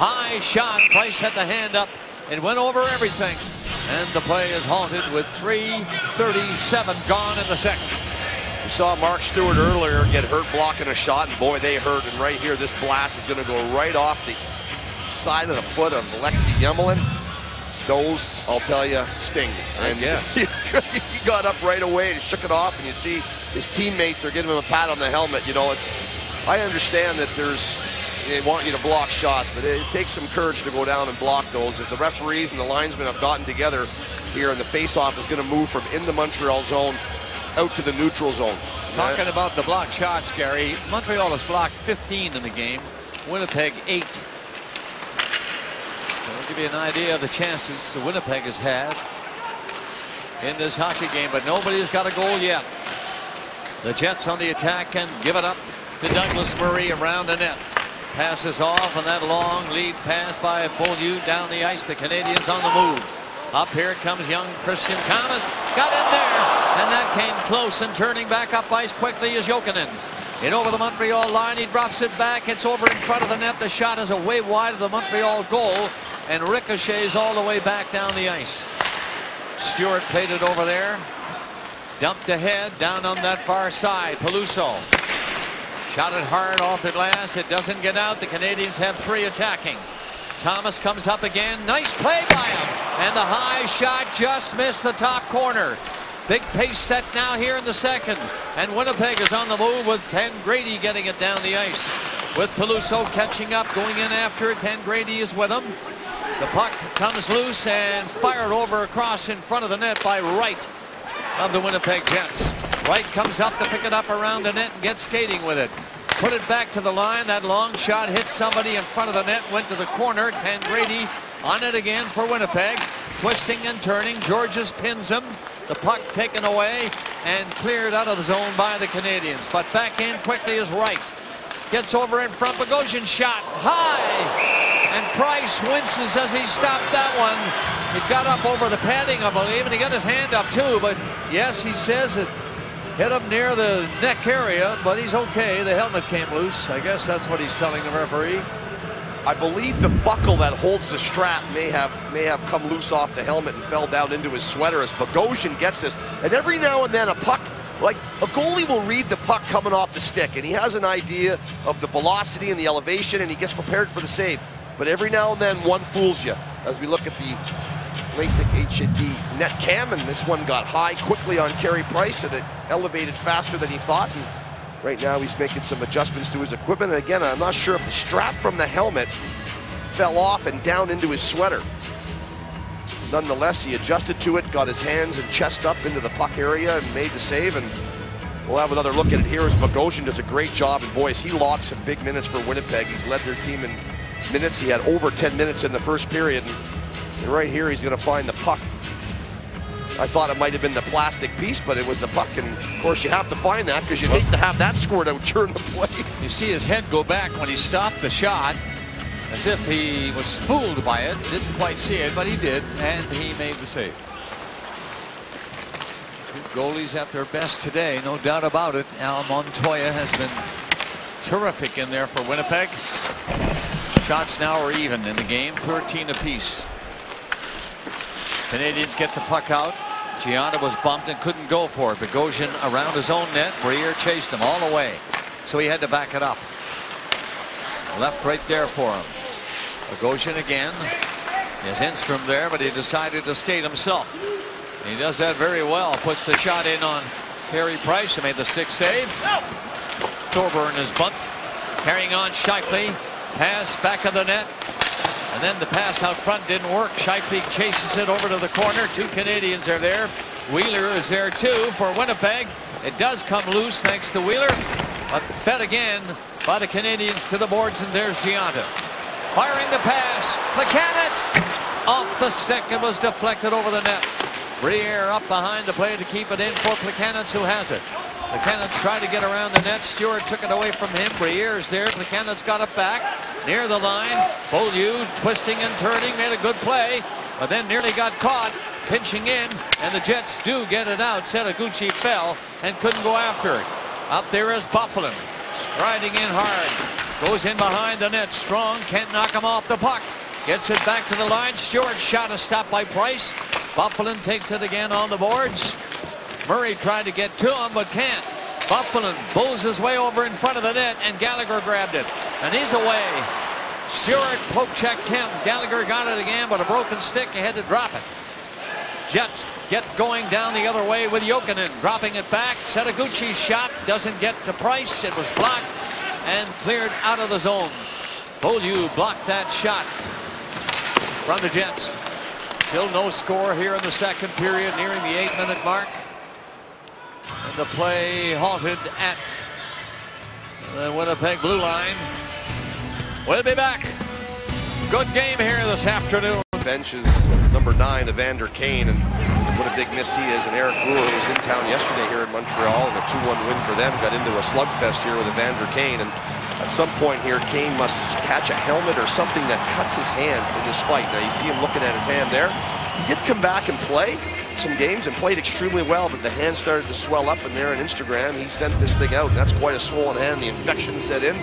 Speaker 2: High shot. Price had the hand up. It went over everything. And the play is halted with 3:37 gone in the second.
Speaker 3: We saw Mark Stewart earlier get hurt blocking a shot, and boy, they hurt. And right here, this blast is going to go right off the side of the foot of Alexei Emelin. Those, I'll tell you, sting. And
Speaker 2: yes,
Speaker 3: he got up right away and shook it off, and you see his teammates are giving him a pat on the helmet. You know, I understand that they want you to block shots, but it takes some courage to go down and block those. If the referees and the linesmen have gotten together here, and the face-off is going to move from in the Montreal zone out to the neutral zone.
Speaker 2: Talking about the blocked shots, Gary, Montreal has blocked 15 in the game. Winnipeg 8. I'll give you an idea of the chances Winnipeg has had in this hockey game, but nobody's got a goal yet. The Jets on the attack and give it up to Douglas Murray around the net. Passes off, and that long lead pass by Beaulieu down the ice. The Canadians on the move. Up here comes young Christian Thomas. Got in there, and that came close, and turning back up ice quickly is Jokinen. In over the Montreal line, he drops it back. It's over in front of the net. The shot is away wide of the Montreal goal, and ricochets all the way back down the ice. Stewart played it over there. Dumped ahead, down on that far side. Peluso shot it hard off at last. It doesn't get out. The Canadians have 3 attacking. Thomas comes up again. Nice play by him. And the high shot just missed the top corner. Big pace set now here in the second. And Winnipeg is on the move with Tangradi getting it down the ice. With Peluso catching up, going in after it. Tangradi is with him. The puck comes loose and fired over across in front of the net by Wright of the Winnipeg Jets. Wright comes up to pick it up around the net and get skating with it. Put it back to the line. That long shot hit somebody in front of the net, went to the corner. Tangradi on it again for Winnipeg. Twisting and turning. Georges pins him. The puck taken away and cleared out of the zone by the Canadians. But back in quickly is Wright. Gets over in front. Bogosian shot high. And Price winces as he stopped that one. He got up over the padding, I believe, and he got his hand up too. But yes, he says it hit him near the neck area, but he's okay. The helmet came loose. I guess that's what he's telling the referee.
Speaker 3: I believe the buckle that holds the strap may have come loose off the helmet and fell down into his sweater as Bogosian gets this. And every now and then a puck, like a goalie will read the puck coming off the stick, and he has an idea of the velocity and the elevation, and he gets prepared for the save. But every now and then one fools you as we look at the LASIK HD net cam, and this one got high quickly on Carey Price and it elevated faster than he thought, and right now he's making some adjustments to his equipment. And again, I'm not sure if the strap from the helmet fell off and down into his sweater. Nonetheless, he adjusted to it, got his hands and chest up into the puck area and made the save, and we'll have another look at it here as Bogosian does a great job. And boys, he logged some big minutes for Winnipeg. He's led their team in minutes. He had over 10 minutes in the first period. And right here, he's going to find the puck. I thought it might have been the plastic piece, but it was the puck. And of course, you have to find that because you'd hate to have that scored out during the play.
Speaker 2: You see his head go back when he stopped the shot, as if he was fooled by it. Didn't quite see it, but he did, and he made the save. Two goalies at their best today, no doubt about it. Al Montoya has been terrific in there for Winnipeg. Shots now are even in the game, 13 apiece. Canadians get the puck out. Gianna was bumped and couldn't go for it. Bogosian around his own net. Briere chased him all the way, so he had to back it up. Left right there for him. Bogosian again. He has Enstrom there, but he decided to skate himself. He does that very well. Puts the shot in on Carey Price, who made the stick save. Thorburn is bumped. Carrying on Scheifele. Pass back of the net. And then the pass out front didn't work. Scheifele chases it over to the corner. Two Canadians are there. Wheeler is there too for Winnipeg. It does come loose thanks to Wheeler, but fed again by the Canadians to the boards, and there's Gianta. Firing the pass. Plekanec off the stick. It was deflected over the net. Briere up behind the play to keep it in for Plekanec, who has it. Plekanec tried to get around the net. Stewart took it away from him. Briere is there. Plekanec got it back near the line. Beaulieu twisting and turning, made a good play, but then nearly got caught pinching in, and the Jets do get it out. Setaguchi fell and couldn't go after it. Up there is Byfuglien, striding in hard, goes in behind the net. Strong can't knock him off the puck. Gets it back to the line. Stewart shot, a stop by Price. Byfuglien takes it again on the boards. Murray tried to get to him, but can't. Byfuglien pulls his way over in front of the net, and Gallagher grabbed it, and he's away. Stewart poke checked him. Gallagher got it again, but a broken stick. He had to drop it. Jets get going down the other way with Jokinen dropping it back. Setaguchi's shot doesn't get to Price. It was blocked and cleared out of the zone. Beaulieu blocked that shot from the Jets. Still no score here in the second period, nearing the 8-minute mark. And the play halted at the Winnipeg blue line. We'll be back. Good game here this afternoon.
Speaker 3: Bench is number 9, Evander Kane, and what a big miss he is. And Eric Brewer, who was in town yesterday here in Montreal, and a 2-1 win for them, got into a slugfest here with Evander Kane. And at some point here, Kane must catch a helmet or something that cuts his hand in this fight. Now you see him looking at his hand there. He did come back and play some games and played extremely well, but the hand started to swell up, and there on Instagram he sent this thing out, and that's quite a swollen hand. The infection set in,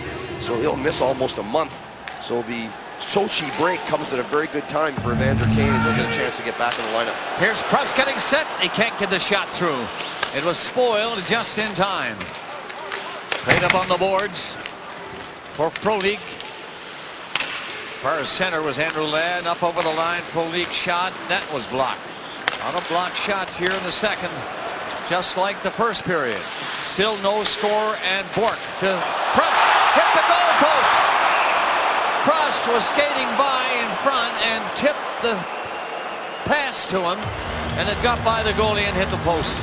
Speaker 3: so he'll miss almost a month. So the Sochi break comes at a very good time for Evander Kane as he'll get a chance to get back in the lineup.
Speaker 2: Here's Press getting set. He can't get the shot through. It was spoiled just in time. Played up on the boards for Frodig. Far as center was Andrew Ladd. Up over the line, Frolik shot. That was blocked. A lot of blocked shots here in the second, just like the first period. Still no score, and Bourque to Prust. Hit the goal post. Prust was skating by in front and tipped the pass to him, and it got by the goalie and hit the post.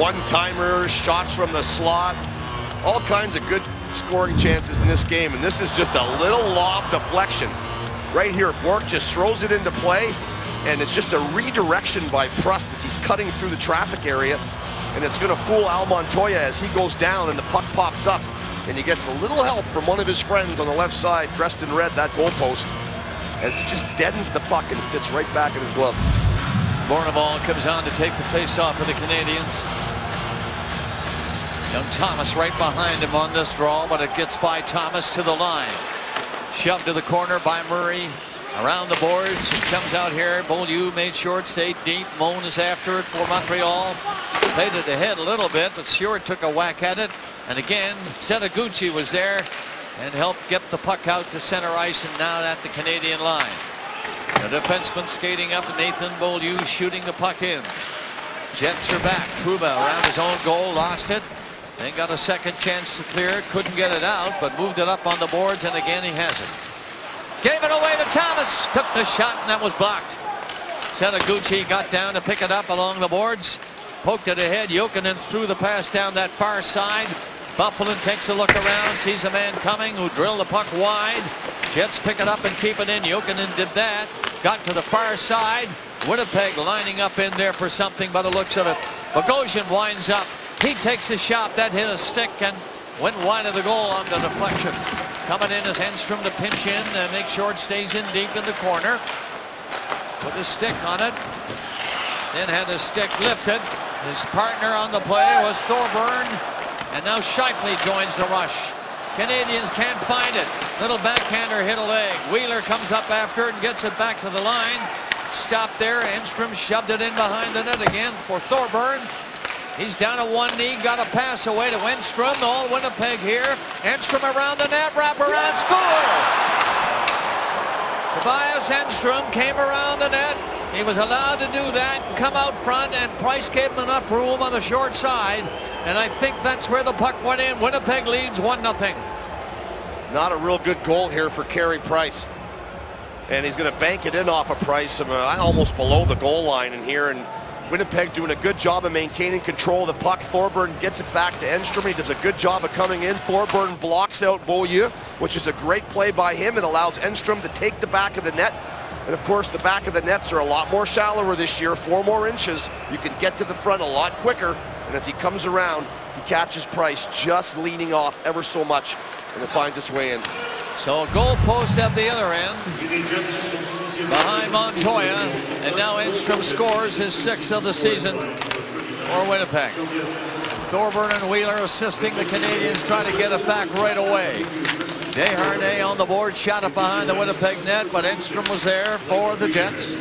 Speaker 3: One-timers, shots from the slot, all kinds of good scoring chances in this game, and this is just a little lob deflection. Right here, Bourque just throws it into play, and it's just a redirection by Prust as he's cutting through the traffic area, and it's going to fool Al Montoya as he goes down and the puck pops up, and he gets a little help from one of his friends on the left side, dressed in red, that goalpost, as it just deadens the puck and sits right back in his glove.
Speaker 2: Bourneval comes on to take the face-off for the Canadians. Young Thomas right behind him on this draw, but it gets by Thomas to the line. Shoved to the corner by Murray. Around the boards, it comes out here. Beaulieu made sure it stayed deep. Moan is after it for Montreal. Played it ahead a little bit, but Stewart took a whack at it. And again, Setaguchi was there and helped get the puck out to center ice, and now at the Canadian line. The defenseman skating up, Nathan Beaulieu shooting the puck in. Jets are back. Trouba around his own goal, lost it. Then got a second chance to clear it, couldn't get it out, but moved it up on the boards, and again he has it. Gave it away to Thomas, took the shot, and that was blocked. Setaguchi got down to pick it up along the boards, poked it ahead. Jokinen threw the pass down that far side. Bufflin takes a look around, sees a man coming who drilled the puck wide. Jets pick it up and keep it in. Jokinen did that, got to the far side. Winnipeg lining up in there for something by the looks of it. Bogosian winds up. He takes a shot that hit a stick and went wide of the goal on the deflection. Coming in is Enstrom to pinch in and make sure it stays in deep in the corner. Put his stick on it. Then had his stick lifted. His partner on the play was Thorburn. And now Scheifele joins the rush. Canadians can't find it. Little backhander hit a leg. Wheeler comes up after it and gets it back to the line. Stopped there. Enstrom shoved it in behind the net again for Thorburn. He's down to one knee, got a pass away to Enstrom. All Winnipeg here. Enstrom around the net, wrap around, score! Tobias Enstrom came around the net. He was allowed to do that and come out front, and Price gave him enough room on the short side. And I think that's where the puck went in. Winnipeg leads 1-0.
Speaker 3: Not a real good goal here for Carey Price. And he's going to bank it in off of Price, almost below the goal line in here. And Winnipeg doing a good job of maintaining control of the puck. Thorburn gets it back to Enstrom. He does a good job of coming in. Thorburn blocks out Beaulieu, which is a great play by him. It allows Enstrom to take the back of the net. And of course, the back of the nets are a lot more shallower this year, 4 more inches. You can get to the front a lot quicker. And as he comes around, he catches Price just leaning off ever so much, and it finds its way in.
Speaker 2: So a goal post at the other end behind Montoya, and now Enstrom scores his 6th of the season for Winnipeg. Thorburn and Wheeler assisting the Canadians, trying to get it back right away. Desharnais on the board, shot it behind the Winnipeg net, but Enstrom was there for the Jets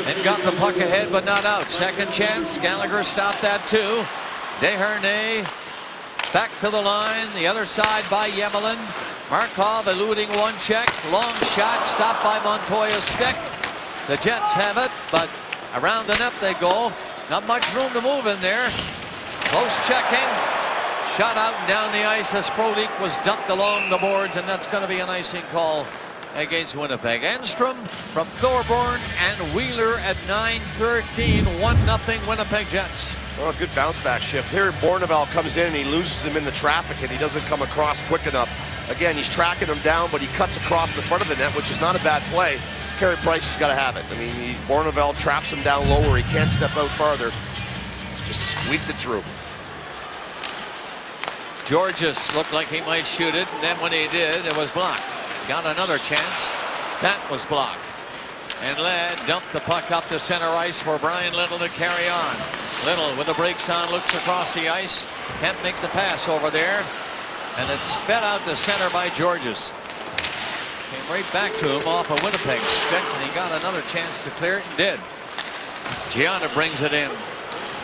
Speaker 2: and got the puck ahead, but not out. Second chance, Gallagher stopped that too. Desharnais back to the line, the other side by Yemelin. Markov eluding one check, long shot, stopped by Montoya's stick. The Jets have it, but around the net they go. Not much room to move in there. Close checking, shot out and down the ice as Frolik was dumped along the boards, and that's going to be an icing call against Winnipeg. Enstrom from Thorburn and Wheeler at 9:13, 1-0 Winnipeg Jets.
Speaker 3: Oh, good bounce back shift. Here Bourneval comes in and he loses him in the traffic, and he doesn't come across quick enough. Again, he's tracking him down, but he cuts across the front of the net, which is not a bad play. Carey Price has got to have it. I mean, Bourneval traps him down low where he can't step out farther. Just squeaked it through.
Speaker 2: Georges looked like he might shoot it, and then when he did, it was blocked. Got another chance. That was blocked. And Ladd dumped the puck up to center ice for Brian Little to carry on. Little, with the brakes on, looks across the ice. Can't make the pass over there. And it's fed out to center by Georges. Came right back to him off a Winnipeg stick, and he got another chance to clear it and did. Gianna brings it in.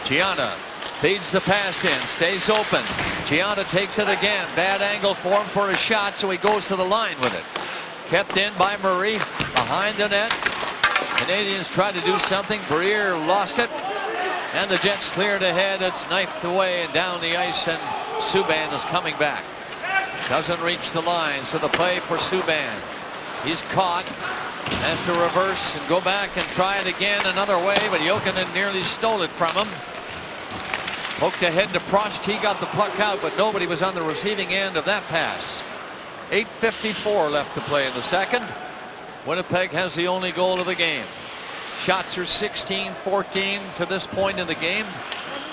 Speaker 2: Gianna feeds the pass in, stays open. Gianna takes it again. Bad angle for him for a shot, so he goes to the line with it. Kept in by Murray. Behind the net. Canadians tried to do something. Briere lost it. And the Jets cleared ahead. It's knifed away and down the ice, and Subban is coming back. Doesn't reach the line, so the play for Subban. He's caught. Has to reverse and go back and try it again another way, but Jokinen nearly stole it from him. Poked ahead to Prost. He got the puck out, but nobody was on the receiving end of that pass. 8:54 left to play in the second. Winnipeg has the only goal of the game. Shots are 16-14 to this point in the game.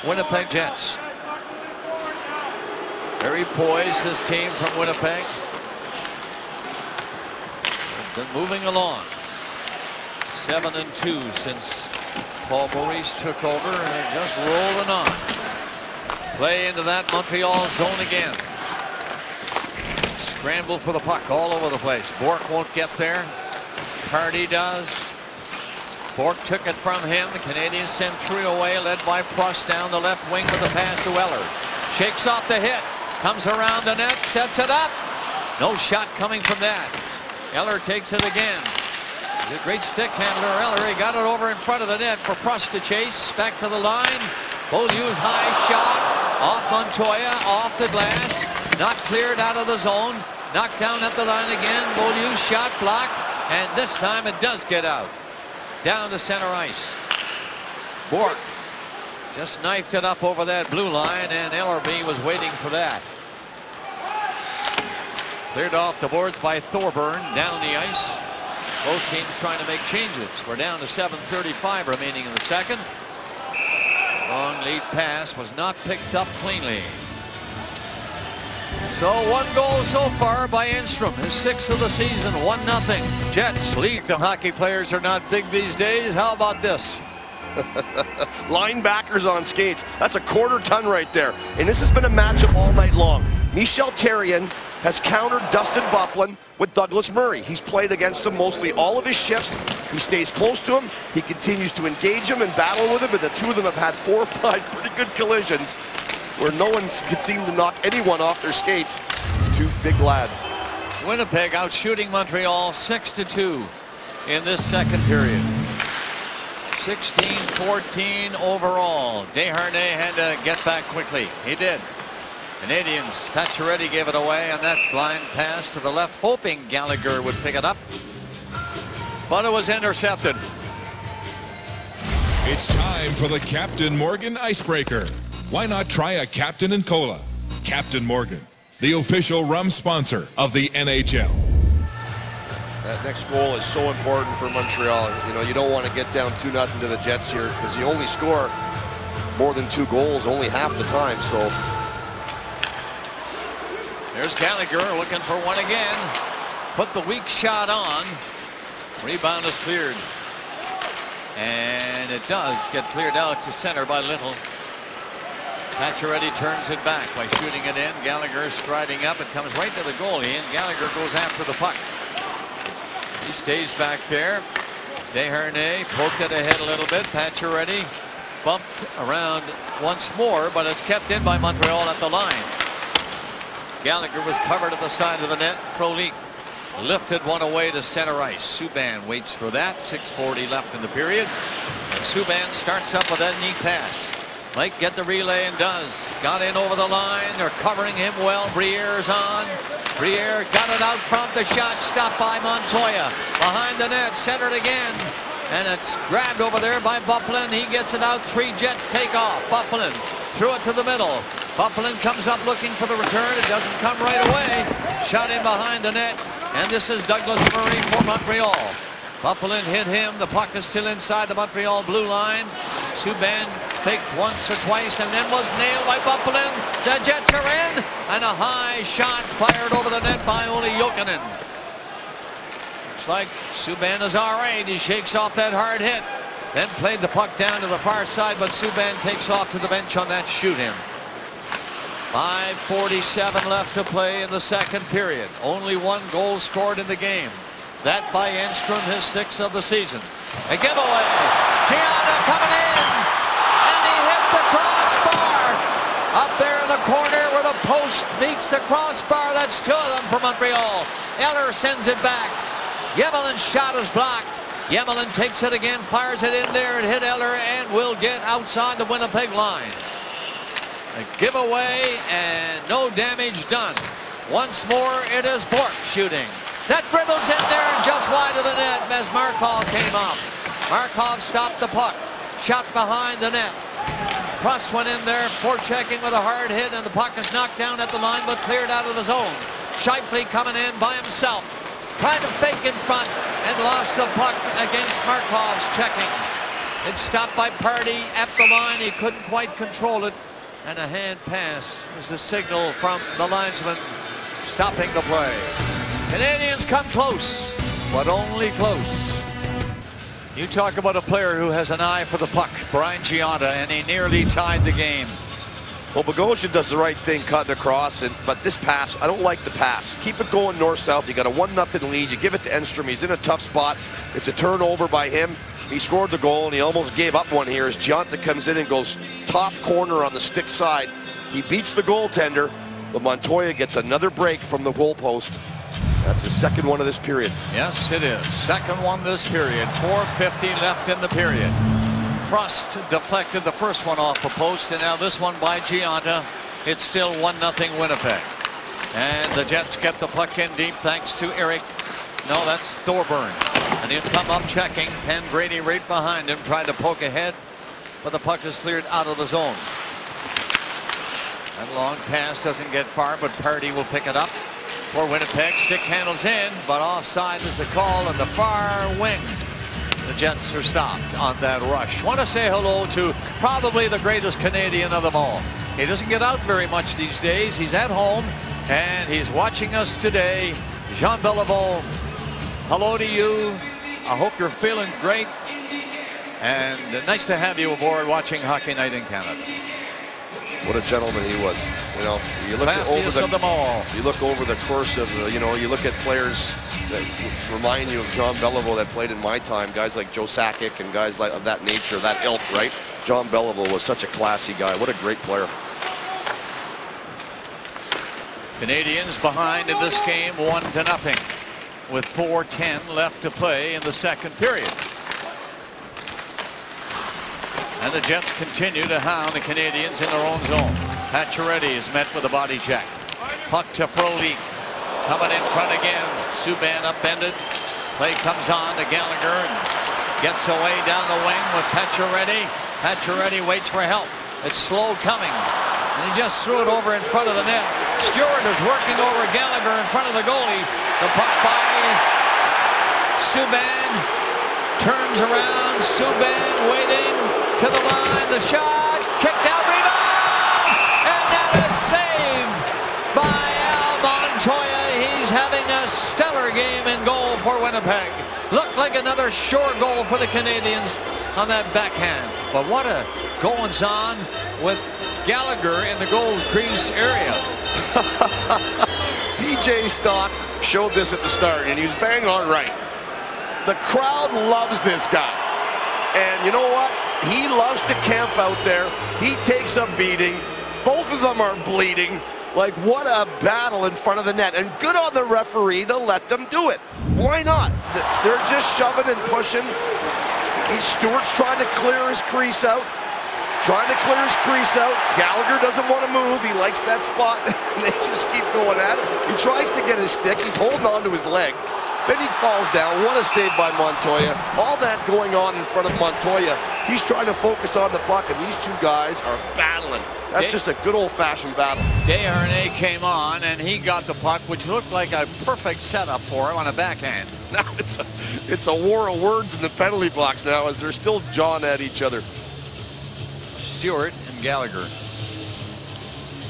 Speaker 2: Winnipeg Jets. Very poised, this team from Winnipeg. Been moving along. 7-2 since Paul Maurice took over, and just rolling on. Play into that Montreal zone again. Scramble for the puck all over the place. Bourque won't get there. Hardy does. Bourque took it from him. The Canadians send 3 away, led by Prost down the left wing with a pass to Eller. Shakes off the hit. Comes around the net, sets it up. No shot coming from that. Eller takes it again. He's a great stick handler, Eller. He got it over in front of the net for Prost to chase. Back to the line. Beaulieu's high shot. Off Montoya, off the glass. Not cleared out of the zone. Knocked down at the line again. Beaulieu's shot blocked. And this time it does get out. Down to center ice. Bourque just knifed it up over that blue line, and Ellerby was waiting for that. Cleared off the boards by Thorburn down the ice. Both teams trying to make changes. We're down to 7:35 remaining in the second. Long lead pass was not picked up cleanly. So 1 goal so far by Enstrom. His 6th of the season, 1-0. Jets lead. The hockey players are not big these days. How about this?
Speaker 3: Linebackers on skates. That's a 1/4 ton right there. And this has been a matchup all night long. Michel Therrien has countered Dustin Byfuglien with Douglas Murray. He's played against him mostly all of his shifts. He stays close to him. He continues to engage him and battle with him. And the two of them have had 4 or 5 pretty good collisions where no one could seem to knock anyone off their skates. Two big lads.
Speaker 2: Winnipeg out shooting Montreal 6-2 in this second period. 16-14 overall. Desharnais had to get back quickly. He did. Canadians, Pacioretty gave it away on that blind pass to the left, hoping Gallagher would pick it up. But it was intercepted.
Speaker 4: It's time for the Captain Morgan Icebreaker. Why not try a Captain and Cola? Captain Morgan, the official rum sponsor of the NHL.
Speaker 3: That next goal is so important for Montreal. You know, you don't want to get down 2-0 to the Jets here because you only score more than 2 goals only half the time. So
Speaker 2: there's Gallagher looking for one again. Put the weak shot on. Rebound is cleared. And it does get cleared out to center by Little. Pacioretty turns it back by shooting it in. Gallagher striding up. It comes right to the goalie, and Gallagher goes after the puck. He stays back there. Desharnais poked it ahead a little bit. Pacioretty bumped around once more, but it's kept in by Montreal at the line. Gallagher was covered at the side of the net. Frolik lifted one away to center ice. Subban waits for that. 6:40 left in the period. And Subban starts up with that neat pass. Might get the relay and does. Got in over the line. They're covering him well. Briere's on. Briere got it out front. The shot stopped by Montoya. Behind the net. Centered again. And it's grabbed over there by Byfuglien. He gets it out. 3 Jets take off. Byfuglien threw it to the middle. Byfuglien comes up looking for the return. It doesn't come right away. Shot in behind the net. And this is Douglas Murray for Montreal. Byfuglien hit him. The puck is still inside the Montreal blue line. Subban faked once or twice and then was nailed by Byfuglien. The Jets are in. And a high shot fired over the net by Olli Jokinen. Looks like Subban is all right. He shakes off that hard hit. Then played the puck down to the far side, but Subban takes off to the bench on that shoot-in. 5:47 left to play in the second period. Only 1 goal scored in the game. That by Enstrom, his 6th of the season. A giveaway. Gianna coming in. And he hit the crossbar. Up there in the corner where the post meets the crossbar. That's two of them for Montreal. Eller sends it back. Yemelin's shot is blocked. Yemelin takes it again, fires it in there. It hit Eller and will get outside the Winnipeg line. A giveaway and no damage done. Once more, it is Bourque shooting. That dribbles in there and just wide of the net as Markov came up. Markov stopped the puck. Shot behind the net. Prost went in there, forechecking with a hard hit, and the puck is knocked down at the line but cleared out of the zone. Scheifele coming in by himself. Tried to fake in front and lost the puck against Markov's checking. It's stopped by Pardy at the line. He couldn't quite control it. And a hand pass is the signal from the linesman stopping the play. Canadians come close, but only close. You talk about a player who has an eye for the puck, Brian Gionta, and he nearly tied the game.
Speaker 3: Well, Bogosian does the right thing cutting across, but this pass, I don't like the pass. Keep it going north-south. You got a 1-0 lead. You give it to Enstrom. He's in a tough spot. It's a turnover by him. He scored the goal, and he almost gave up one here as Gionta comes in and goes top corner on the stick side. He beats the goaltender, but Montoya gets another break from the goalpost. That's the second one of this period.
Speaker 2: Yes, it is. Second one this period. 4:50 left in the period. Prost deflected the first one off the post, and now this one by Gionta. It's still 1-0 Winnipeg. And the Jets get the puck in deep thanks to Eric. No, that's Thorburn. And he'll come up checking. Ken Brady right behind him, tried to poke ahead, but the puck is cleared out of the zone. That long pass doesn't get far, but Pardy will pick it up for Winnipeg. Stick handles in, but offside is the call on the far wing. The Jets are stopped on that rush. Want to say hello to probably the greatest Canadian of them all. He doesn't get out very much these days. He's at home, and he's watching us today. Jean Beliveau, hello to you. I hope you're feeling great. And nice to have you aboard watching Hockey Night in Canada.
Speaker 3: What a gentleman he was. You know, you look
Speaker 2: Classiest of them all.
Speaker 3: You look over the course of, you look at players that remind you of Jean Beliveau that played in my time, guys like Joe Sakic and guys like of that nature, that ilk, right? Jean Beliveau was such a classy guy. What a great player.
Speaker 2: Canadians behind in this game 1-0 with 4:10 left to play in the second period. And the Jets continue to hound the Canadians in their own zone. Pacioretty is met with a body check. Puck to Frolik. Coming in front again. Subban upended. Play comes on to Gallagher and gets away down the wing with Pacioretty. Pacioretty waits for help. It's slow coming. And he just threw it over in front of the net. Stewart is working over Gallagher in front of the goalie. The puck by Subban. Turns around. Subban waiting to the line. The shot. Kicked out. Rebound. And that is saved by Al Montoya. He's having a stellar game in goal for Winnipeg. Looked like another sure goal for the Canadians on that backhand. But what a goings-on with Gallagher in the goal crease area.
Speaker 3: PJ Stock showed this at the start, and he was bang on right. The crowd loves this guy. And you know what? He loves to camp out there. He takes a beating. Both of them are bleeding. Like, what a battle in front of the net. And good on the referee to let them do it. Why not? They're just shoving and pushing. Stewart's trying to clear his crease out. Gallagher doesn't want to move. He likes that spot. They just keep going at it. He tries to get his stick. He's holding on to his leg. Then he falls down. What a save by Montoya. All that going on in front of Montoya. He's trying to focus on the puck, and these two guys are battling. That's just a good old-fashioned battle.
Speaker 2: Desharnais came on, and he got the puck, which looked like a perfect setup for him on a backhand.
Speaker 3: Now it's a war of words in the penalty box now as they're still jawing at each other.
Speaker 2: Stewart and Gallagher.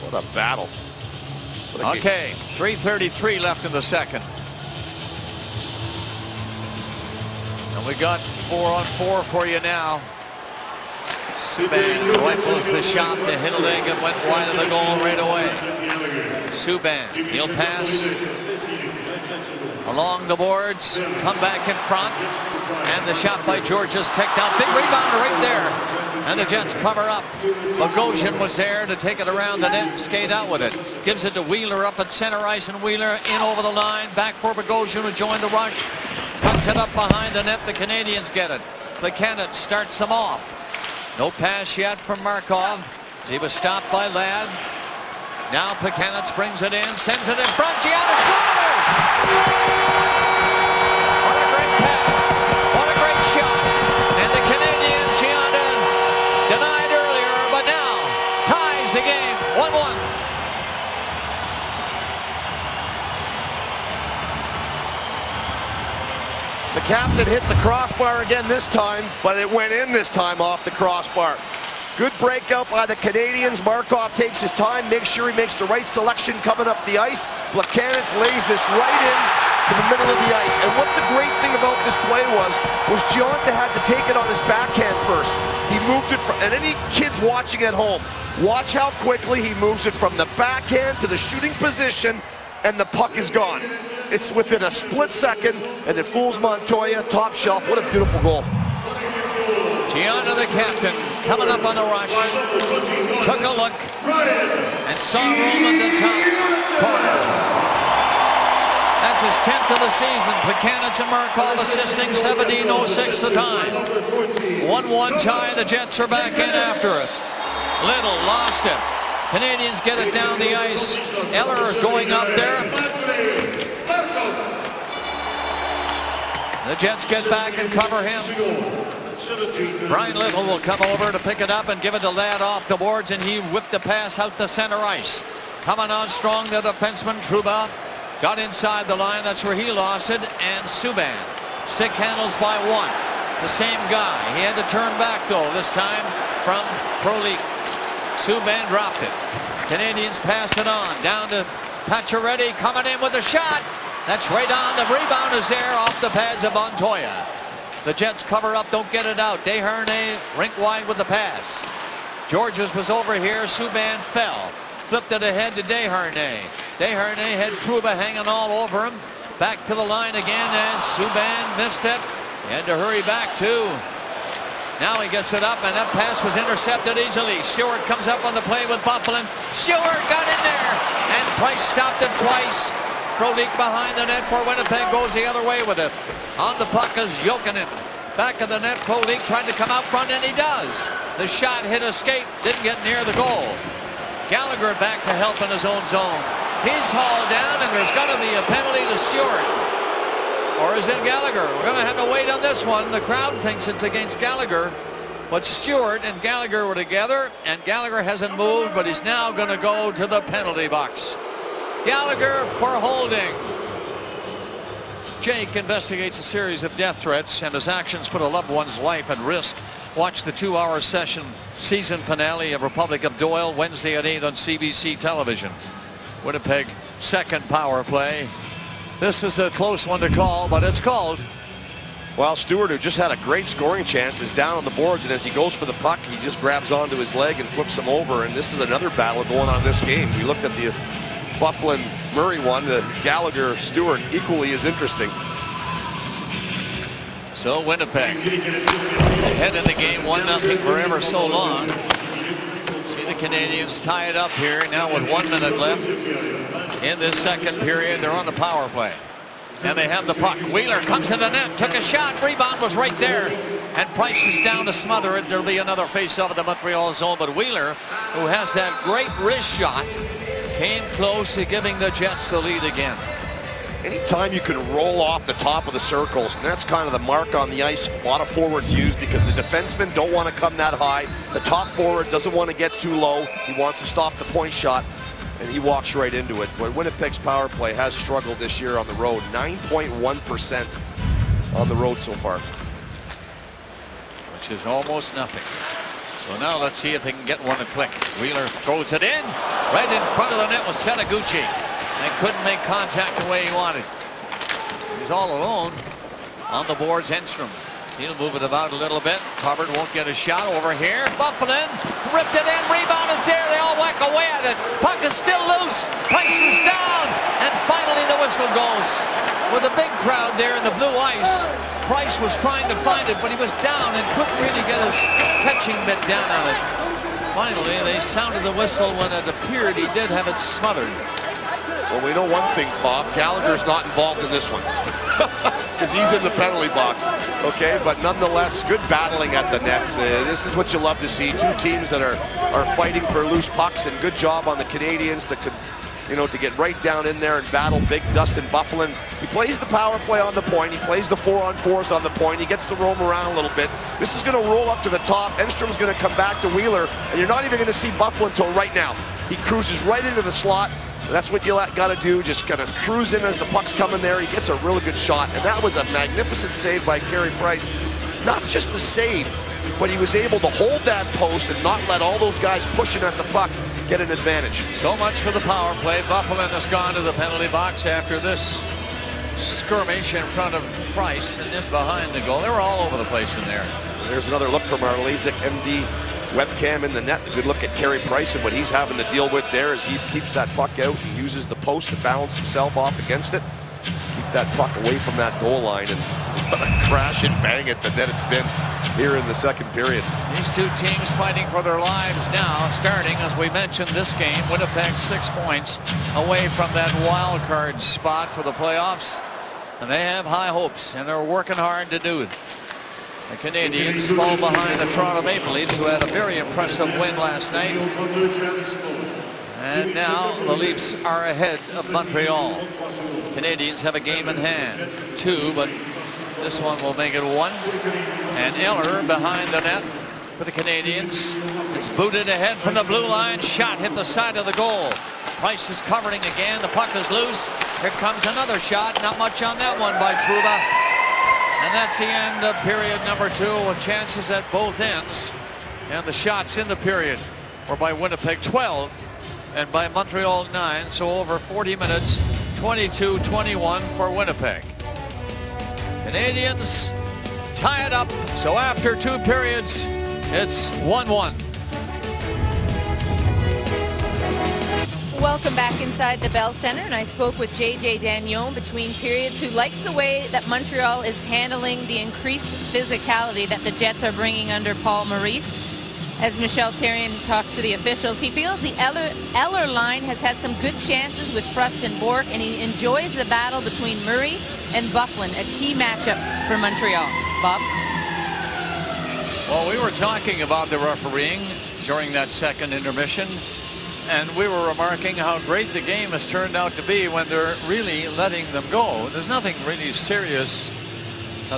Speaker 3: What a battle. What a
Speaker 2: okay, 3:33 left in the second. And we got 4-on-4 for you now. Subban rifles the shot to Hidalgo and went wide of the goal right away. Subban, he'll pass along the boards, come back in front, and the shot by George is kicked out. Big rebound right there. And the Jets cover up. Bogosian was there to take it around the net and skate out with it. Gives it to Wheeler up at center ice, and Wheeler in over the line. Back for Bogosian who joined the rush. Tucked it up behind the net. The Canadians get it. Plekanec starts them off. No pass yet from Markov. He was stopped by Ladd. Now Plekanec brings it in, sends it in front. Gianna scores! What a great pass. What a great shot. And the Canadians, Gianna denied earlier, but now ties the game 1-1.
Speaker 3: The captain hit the crossbar again this time, but it went in this time off the crossbar. Good breakout by the Canadians. Markov takes his time, makes sure he makes the right selection coming up the ice. Plekanec lays this right in to the middle of the ice. And what the great thing about this play was Gionta had to take it on his backhand first. He moved it from, and any kids watching at home, watch how quickly he moves it from the backhand to the shooting position, and the puck is gone. It's within a split second, and it fools Montoya, top shelf. What a beautiful goal.
Speaker 2: Gianna, the captain, coming up on the rush, took a look, and saw Roman the top corner. That's his 10th of the season. Plekanec and Markov assisting, 17:06 the time. 1-1 tie, the Jets are back in after it. Little lost it. Canadians get it down the ice. Eller is going up there. The Jets get back and cover him. Brian Little will come over to pick it up and give it to Ladd off the boards, and he whipped the pass out to center ice. Coming on strong, the defenseman Trouba got inside the line. That's where he lost it. And Subban stick handles by one. The same guy. He had to turn back though this time from Frolik. Subban dropped it. Canadians pass it on down to Pacioretty, coming in with a shot. That's right on. The rebound is there off the pads of Montoya. The Jets cover up, don't get it out. Desharnais rink wide with the pass. Georges was over here. Subban fell. Flipped it ahead to Desharnais. Desharnais had Trouba hanging all over him. Back to the line again, and Subban missed it. He had to hurry back too. Now he gets it up, and that pass was intercepted easily. Stewart comes up on the play with Byfuglien. Stewart got in there, and Price stopped it twice. Frolik behind the net for Winnipeg, goes the other way with it. On the puck is Jokinen. Back of the net, Frolik trying to come out front, and he does. The shot hit a skate, didn't get near the goal. Gallagher back to help in his own zone. He's hauled down, and there's going to be a penalty to Stewart. Or is it Gallagher? We're going to have to wait on this one. The crowd thinks it's against Gallagher. But Stewart and Gallagher were together, and Gallagher hasn't moved, but he's now going to go to the penalty box. Gallagher for holding. Jake investigates a series of death threats, and his actions put a loved one's life at risk. Watch the 2-hour session season finale of Republic of Doyle Wednesday at 8 on CBC television. Winnipeg second power play. This is a close one to call, but it's called.
Speaker 3: Well, Stewart, who just had a great scoring chance, is down on the boards, and as he goes for the puck, he just grabs onto his leg and flips him over, and this is another battle going on in this game. We looked at the Byfuglien-Murray one. The Gallagher-Stewart equally as interesting.
Speaker 2: So Winnipeg ahead in the game, 1-0 for ever so long. See the Canadians tie it up here now with 1 minute left in this second period. They're on the power play, and they have the puck. Wheeler comes to the net, took a shot, rebound was right there, and Price is down to smother it. There'll be another face-off at the Montreal zone, but Wheeler, who has that great wrist shot, came close to giving the Jets the lead again.
Speaker 3: Anytime you can roll off the top of the circles, and that's kind of the mark on the ice a lot of forwards use, because the defensemen don't want to come that high. The top forward doesn't want to get too low. He wants to stop the point shot, and he walks right into it. But Winnipeg's power play has struggled this year on the road. 9.1% on the road so far.
Speaker 2: Which is almost nothing. So now let's see if they can get one to click. Wheeler throws it in. Right in front of the net was Setoguchi. They couldn't make contact the way he wanted. He's all alone on the boards. Enstrom. He'll move it about a little bit. Hubbard won't get a shot over here. Byfuglien ripped it in. Rebound is there. They all whack away at it. Puck is still loose. Price is down. And finally the whistle goes. with a big crowd there in the blue ice. Price was trying to find it, but he was down and couldn't really get his catching mitt down on it. Finally, they sounded the whistle when it appeared he did have it smothered.
Speaker 3: Well, we know one thing, Bob. Gallagher's not involved in this one because he's in the penalty box. Okay, but nonetheless, good battling at the nets. This is what you love to see. Two teams that are fighting for loose pucks, and good job on the Canadians to get right down in there and battle big Dustin Byfuglien. He plays the power play on the point. He plays the 4-on-4s on the point. He gets to roam around a little bit. This is going to roll up to the top. Enstrom's going to come back to Wheeler, and you're not even going to see Byfuglien until right now. He cruises right into the slot. That's what you got to do, just kind of cruise in as the puck's coming there. He gets a really good shot, and that was a magnificent save by Carey Price. Not just the save, but he was able to hold that post and not let all those guys pushing at the puck get an advantage.
Speaker 2: So much for the power play. Byfuglien has gone to the penalty box after this skirmish in front of Price and in behind the goal. They were all over the place in there.
Speaker 3: There's another look from our LASIK MD webcam in the net. A good look at Carey Price and what he's having to deal with there as he keeps that puck out and uses the post to balance himself off against it. Keep that puck away from that goal line, and crash and bang at the net it's been here in the second period.
Speaker 2: These two teams fighting for their lives now, starting, as we mentioned, this game. Winnipeg 6 points away from that wild card spot for the playoffs, and they have high hopes, and they're working hard to do it. The Canadians fall behind the Toronto Maple Leafs, who had a very impressive win last night. And now the Leafs are ahead of Montreal. The Canadians have a game in hand. 2, but this one will make it 1. And Eller behind the net for the Canadians. It's booted ahead from the blue line. Shot hit the side of the goal. Price is covering again. The puck is loose. Here comes another shot. Not much on that one by Trouba. And that's the end of period number 2, with chances at both ends. And the shots in the period were by Winnipeg 12 and by Montreal 9. So over 40 minutes, 22-21 for Winnipeg. Canadians tie it up. So after 2 periods, it's 1-1.
Speaker 1: Welcome back inside the Bell Center, and I spoke with JJ Dagnon between periods, who likes the way that Montreal is handling the increased physicality that the Jets are bringing under Paul Maurice. As Michel Therrien talks to the officials, he feels the Eller line has had some good chances with Prust and Bourque, and he enjoys the battle between Murray and Byfuglien, a key matchup for Montreal. Bob?
Speaker 2: Well, we were talking about the refereeing during that second intermission, and we were remarking how great the game has turned out to be when they're really letting them go. There's nothing really serious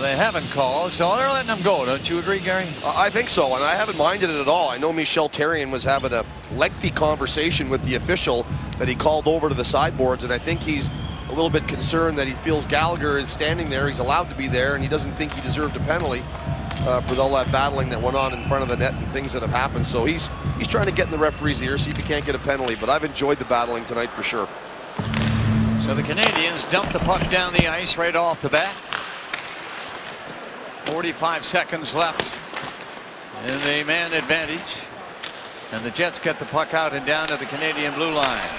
Speaker 2: they haven't called, so they're letting them go. Don't you agree, Gary?
Speaker 3: I think so, and I haven't minded it at all. I know Michel Therrien was having a lengthy conversation with the official that he called over to the sideboards, and I think he's a little bit concerned that he feels Gallagher is standing there. He's allowed to be there, and he doesn't think he deserved a penalty for all that battling that went on in front of the net and things that have happened. So he's trying to get in the referee's ear, see if he can't get a penalty, but I've enjoyed the battling tonight for sure.
Speaker 2: So the Canadians dump the puck down the ice right off the bat. 45 seconds left in the man advantage, and the Jets get the puck out and down to the Canadian blue line.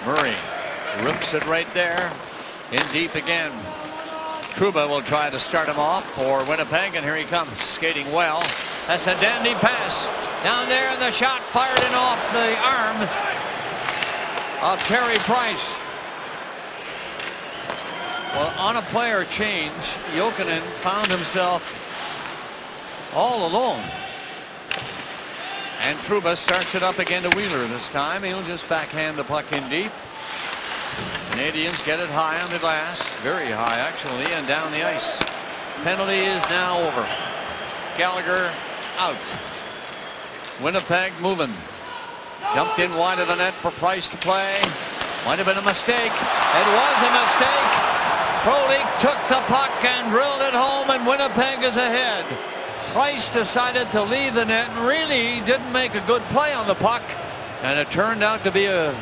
Speaker 2: Murray rips it right there, in deep again. Trouba will try to start him off for Winnipeg, and here he comes, skating well. That's a dandy pass down there, and the shot fired in off the arm of Carey Price. Well, on a player change, Jokinen found himself all alone. And Trouba starts it up again to Wheeler this time. He'll just backhand the puck in deep. Canadians get it high on the glass, very high actually, and down the ice. Penalty is now over. Gallagher out. Winnipeg moving. Dumped in wide of the net for Price to play. Might have been a mistake. It was a mistake. Frolik took the puck and drilled it home, and Winnipeg is ahead. Price decided to leave the net and really didn't make a good play on the puck, and it turned out to be a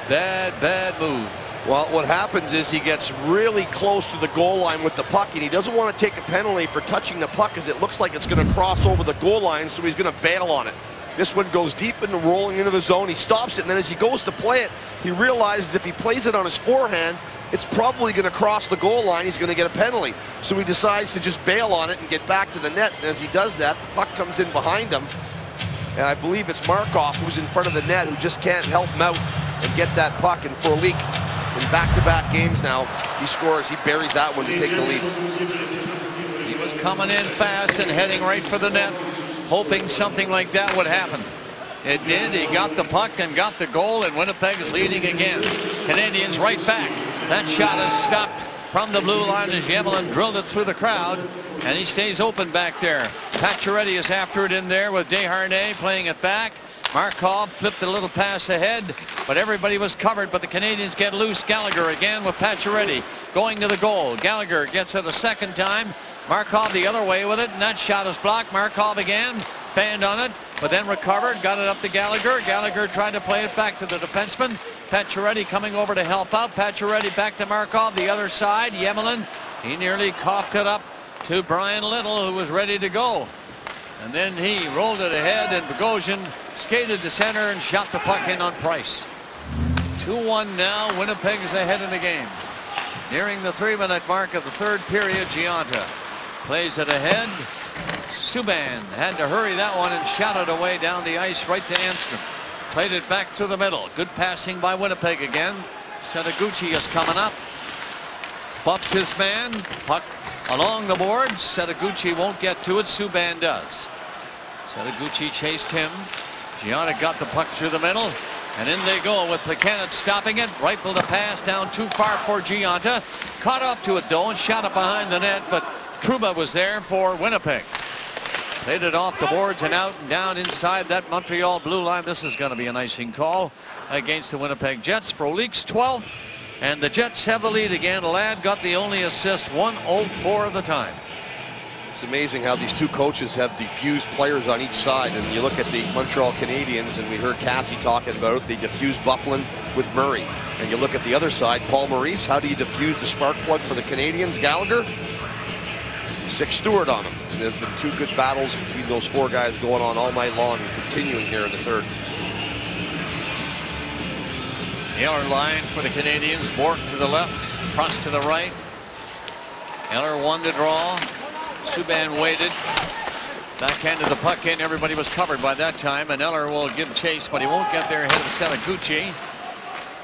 Speaker 2: bad move.
Speaker 3: Well, what happens is he gets really close to the goal line with the puck, and he doesn't want to take a penalty for touching the puck as it looks like it's going to cross over the goal line, so he's going to bail on it. This one goes deep into rolling into the zone. He stops it, and then as he goes to play it, he realizes if he plays it on his forehand, it's probably going to cross the goal line. He's going to get a penalty. So he decides to just bail on it and get back to the net. And as he does that, the puck comes in behind him. And I believe it's Markov who's in front of the net who just can't help him out and get that puck. And Frolik, in back-to-back games now, he scores. He buries that one to take the lead.
Speaker 2: He was coming in fast and heading right for the net, hoping something like that would happen. It did. He got the puck and got the goal, and Winnipeg is leading again. Canadians right back. That shot is stopped from the blue line as Yemelin drilled it through the crowd, and he stays open back there. Pacioretty is after it in there with Desharnais playing it back. Markov flipped a little pass ahead, but everybody was covered, but the Canadians get loose. Gallagher again with Pacioretty going to the goal. Gallagher gets it a second time. Markov the other way with it, and that shot is blocked. Markov again, fanned on it, but then recovered, got it up to Gallagher. Gallagher tried to play it back to the defenseman. Pacioretty coming over to help out. Pacioretty back to Markov, the other side. Yemelin, he nearly coughed it up to Brian Little, who was ready to go. And then he rolled it ahead, and Bogosian skated to center and shot the puck in on Price. 2-1 now. Winnipeg is ahead in the game. Nearing the 3-minute mark of the third period, Gionta plays it ahead. Subban had to hurry that one and shot it away down the ice right to Enstrom. Played it back through the middle. Good passing by Winnipeg again. Setaguchi is coming up. Buffed his man. Puck along the boards. Setaguchi won't get to it. Subban does. Setaguchi chased him. Gionta got the puck through the middle. And in they go with Plekanec stopping it. Rifled a pass down too far for Gionta. Caught up to it though and shot it behind the net. But Trouba was there for Winnipeg. Played it off the boards and out and down inside that Montreal blue line. This is going to be an icing call against the Winnipeg Jets. Frolik's 12th, and the Jets have the lead again. Ladd got the only assist, 1:04 of the time.
Speaker 3: It's amazing how these two coaches have diffused players on each side. And you look at the Montreal Canadiens, and we heard Cassie talking about it. They diffused Byfuglien with Murray. And you look at the other side, Paul Maurice. How do you diffuse the spark plug for the Canadiens? Gallagher. Sick Stewart on him. There's been two good battles between those four guys going on all night long and continuing here in the third.
Speaker 2: The Eller line for the Canadians. Bork to the left, Prost to the right. Eller won the draw. Subban waited. Backhanded the puck in. Everybody was covered by that time, and Eller will give chase, but he won't get there ahead of Setaguchi.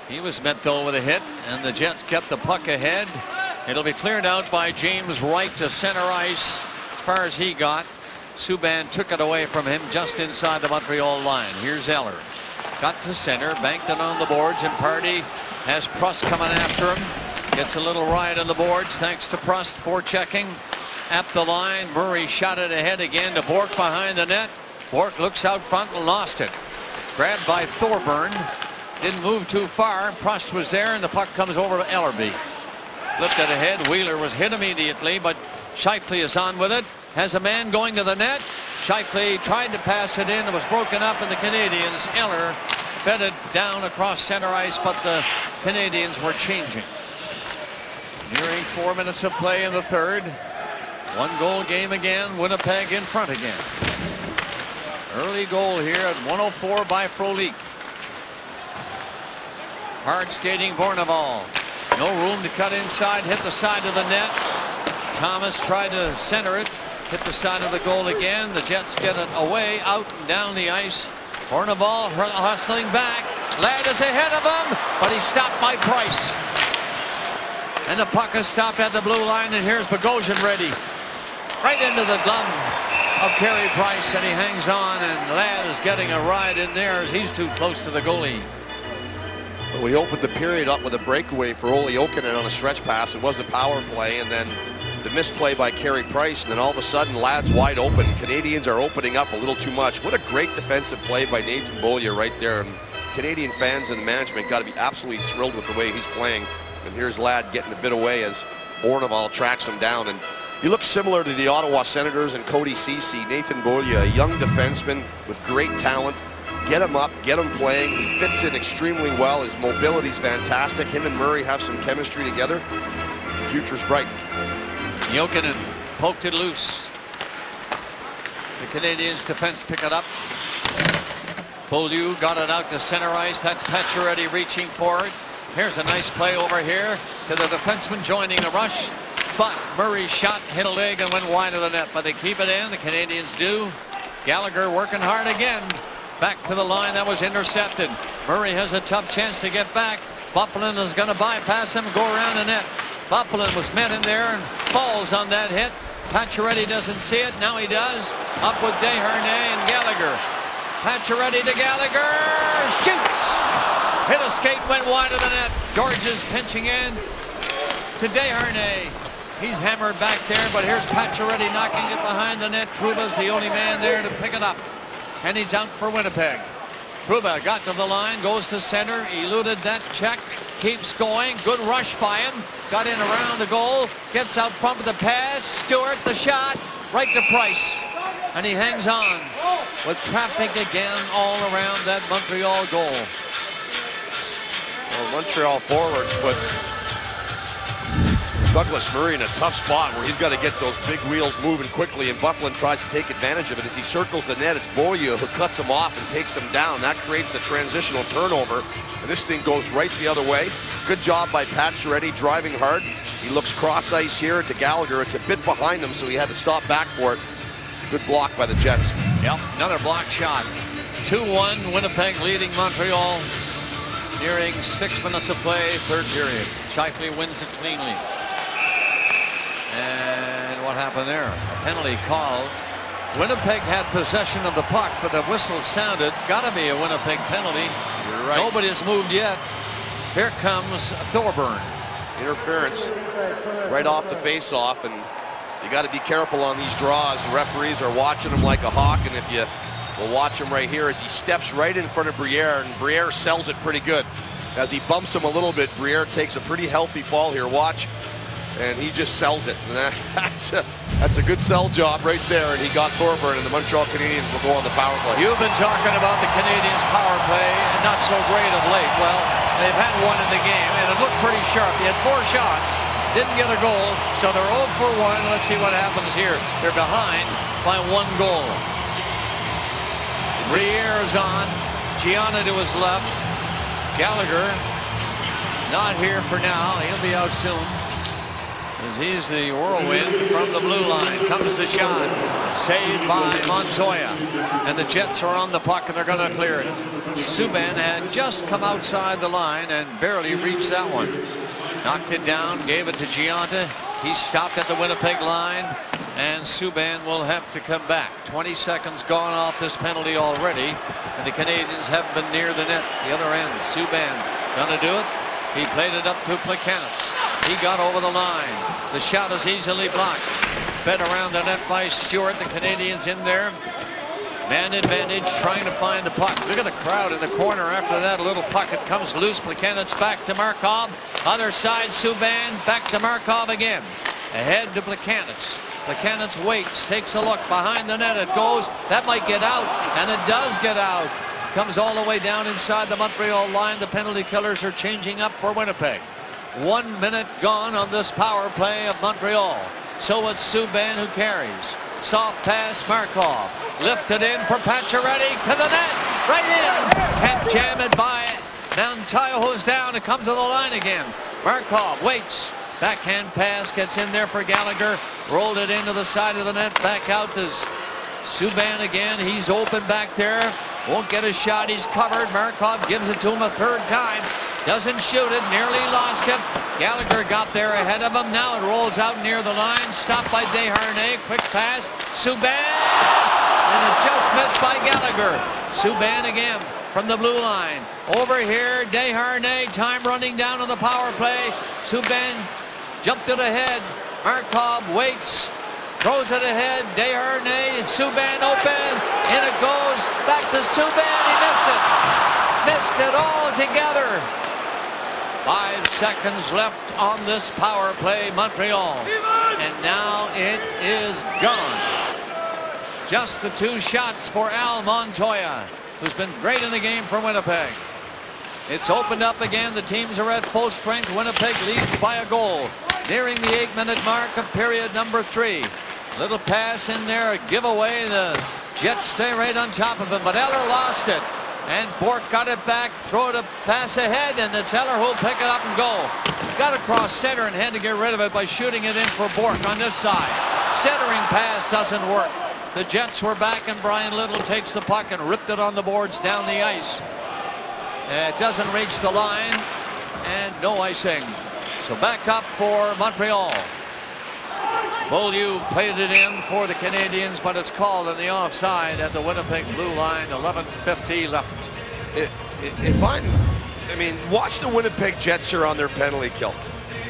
Speaker 2: He was met though with a hit, and the Jets kept the puck ahead. It'll be cleared out by James Wright to center ice. As far as he got, Subban took it away from him just inside the Montreal line. Here's Eller. Got to center, banked it on the boards, and Pardy has Prost coming after him. Gets a little ride on the boards thanks to Prost forechecking. At the line, Murray shot it ahead again to Bork behind the net. Bork looks out front and lost it. Grabbed by Thorburn. Didn't move too far. Prost was there, and the puck comes over to Ellerby. Flipped it ahead. Wheeler was hit immediately, but Scheifele is on with it. Has a man going to the net. Scheifele tried to pass it in. It was broken up, and the Canadians, Eller, fed it down across center ice, but the Canadians were changing. Nearing 4 minutes of play in the third. 1-goal game again. Winnipeg in front again. Early goal here at 1:04 by Frolik. Hard skating Bourneval. No room to cut inside. Hit the side of the net. Thomas tried to center it. Hit the side of the goal again. The Jets get it away, out and down the ice. Bourneval hustling back. Ladd is ahead of him, but he's stopped by Price. And the puck is stopped at the blue line, and here's Bogosian ready. Right into the glove of Carey Price, and he hangs on, and Ladd is getting a ride in there as he's too close to the goalie.
Speaker 3: We opened the period up with a breakaway for Olli Jokinen on a stretch pass. It was a power play, and then the misplay by Carey Price, and then all of a sudden Ladd's wide open. Canadians are opening up a little too much. What a great defensive play by Nathan Beaulieu right there. And Canadian fans and the management got to be absolutely thrilled with the way he's playing. And here's Ladd getting a bit away as Bourneval tracks him down. And he looks similar to the Ottawa Senators and Cody Ceci. Nathan Beaulieu, a young defenseman with great talent. Get him up, get him playing. He fits in extremely well. His mobility's fantastic. Him and Murray have some chemistry together. The future's bright.
Speaker 2: Jokinen poked it loose. The Canadians defense pick it up. Beaulieu got it out to center ice. That's Pacioretty reaching for it. Here's a nice play over here to the defenseman joining the rush. But Murray's shot hit a leg and went wide of the net. But they keep it in. The Canadians do. Gallagher working hard again. Back to the line. That was intercepted. Murray has a tough chance to get back. Byfuglien is going to bypass him, go around the net. Byfuglien was met in there and falls on that hit. Pacioretty doesn't see it. Now he does. Up with Desharnais and Gallagher. Pacioretty to Gallagher. Shoots. Hit a skate, went wide of the net. George is pinching in to Desharnais. He's hammered back there, but here's Pacioretty knocking it behind the net. Trouba's the only man there to pick it up. And he's out for Winnipeg. Trouba got to the line, goes to center, eluded that check, keeps going. Good rush by him. Got in around the goal, gets out front with the pass. Stewart, the shot, right to Price. And he hangs on with traffic again all around that Montreal goal.
Speaker 3: Well, Montreal forwards put Douglas Murray in a tough spot where he's got to get those big wheels moving quickly, and Byfuglien tries to take advantage of it. As he circles the net, it's Beaulieu who cuts him off and takes him down. That creates the transitional turnover, and this thing goes right the other way. Good job by Pacioretty driving hard. He looks cross ice here to Gallagher. It's a bit behind him, so he had to stop back for it. Good block by the Jets.
Speaker 2: Yep, another block shot. 2-1, Winnipeg leading Montreal. Nearing 6 minutes of play, third period. Scheifele wins it cleanly. And what happened there? A penalty called. Winnipeg had possession of the puck, but the whistle sounded. It's got to be a Winnipeg penalty.
Speaker 3: You're right.
Speaker 2: Nobody has moved yet. Here comes Thorburn.
Speaker 3: Interference right off the face-off, and you got to be careful on these draws. The referees are watching him like a hawk, and if you will watch him right here as he steps right in front of Briere, and Briere sells it pretty good. As he bumps him a little bit, Briere takes a pretty healthy fall here. Watch. And he just sells it. And that's a good sell job right there. And he got Thorburn, and the Montreal Canadiens will go on the power play.
Speaker 2: You've been talking about the Canadiens' power play, and not so great of late. Well, they've had one in the game, and it looked pretty sharp. They had 4 shots, didn't get a goal, so they're 0 for 1. Let's see what happens here. They're behind by 1 goal. Briere's on. Gianna to his left. Gallagher not here for now. He'll be out soon. As he's the whirlwind from the blue line. Comes the shot. Saved by Montoya. And the Jets are on the puck, and they're going to clear it. Subban had just come outside the line and barely reached that one. Knocked it down, gave it to Gianta. He stopped at the Winnipeg line, and Subban will have to come back. 20 seconds gone off this penalty already, and the Canadians haven't been near the net. The other end, Subban gonna do it. He played it up to Plekanec. He got over the line. The shot is easily blocked. Fed around the net by Stewart. The Canadians in there. Man advantage, trying to find the puck. Look at the crowd in the corner after that. A little puck, it comes loose. Plekanec back to Markov. Other side, Subban back to Markov again. Ahead to Plekanec. Plekanec waits, takes a look. Behind the net it goes. That might get out, and it does get out. Comes all the way down inside the Montreal line. The penalty killers are changing up for Winnipeg. 1 minute gone on this power play of Montreal. So it's Subban who carries. Soft pass, Markov. Lifted in for Pacioretty to the net. Right in. Can't jam it by Montoya, who's down. It comes to the line again. Markov waits. Backhand pass gets in there for Gallagher. Rolled it into the side of the net. Back out to Subban again. He's open back there. Won't get a shot. He's covered. Markov gives it to him a 3rd time. Doesn't shoot it. Nearly lost it. Gallagher got there ahead of him. Now it rolls out near the line. Stopped by Desharnais. Quick pass. Subban. And it just missed by Gallagher. Subban again from the blue line. Over here, Desharnais. Time running down on the power play. Subban jumped it ahead. Markov waits. Throws it ahead. Desharnais. Subban open. In it goes. Back to Subban. He missed it. Missed it all together. 5 seconds left on this power play, Montreal. And now it is gone. Just the 2 shots for Al Montoya, who's been great in the game for Winnipeg. It's opened up again. The teams are at full strength. Winnipeg leads by a goal. Nearing the 8-minute mark of period number 3. Little pass in there, a giveaway. The Jets stay right on top of him, but Eller lost it. And Bourque got it back, throw it a pass ahead, and it's Eller who'll pick it up and go. Got across center and had to get rid of it by shooting it in for Bourque on this side. Centering pass doesn't work. The Jets were back, and Brian Little takes the puck and ripped it on the boards down the ice. It doesn't reach the line, and no icing. So back up for Montreal. Beaulieu played it in for the Canadiens, but it's called on the offside at the Winnipeg blue line. 11:50 left.
Speaker 3: I mean, watch the Winnipeg Jets here on their penalty kill.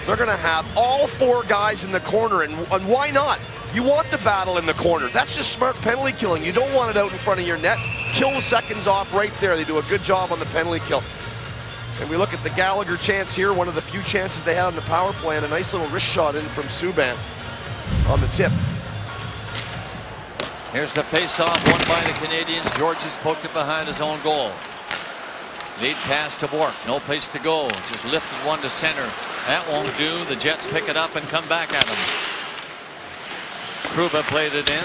Speaker 3: They're going to have all 4 guys in the corner, and why not? You want the battle in the corner. That's just smart penalty killing. You don't want it out in front of your net. Kill the seconds off right there. They do a good job on the penalty kill. And we look at the Gallagher chance here, one of the few chances they had on the power play, and a nice little wrist shot in from Subban on the tip.
Speaker 2: Here's the face-off won by the Canadiens. Georges poked it behind his own goal. Lead pass to Bourque. No place to go. Just lifted one to center. That won't do. The Jets pick it up and come back at him. Trouba played it in.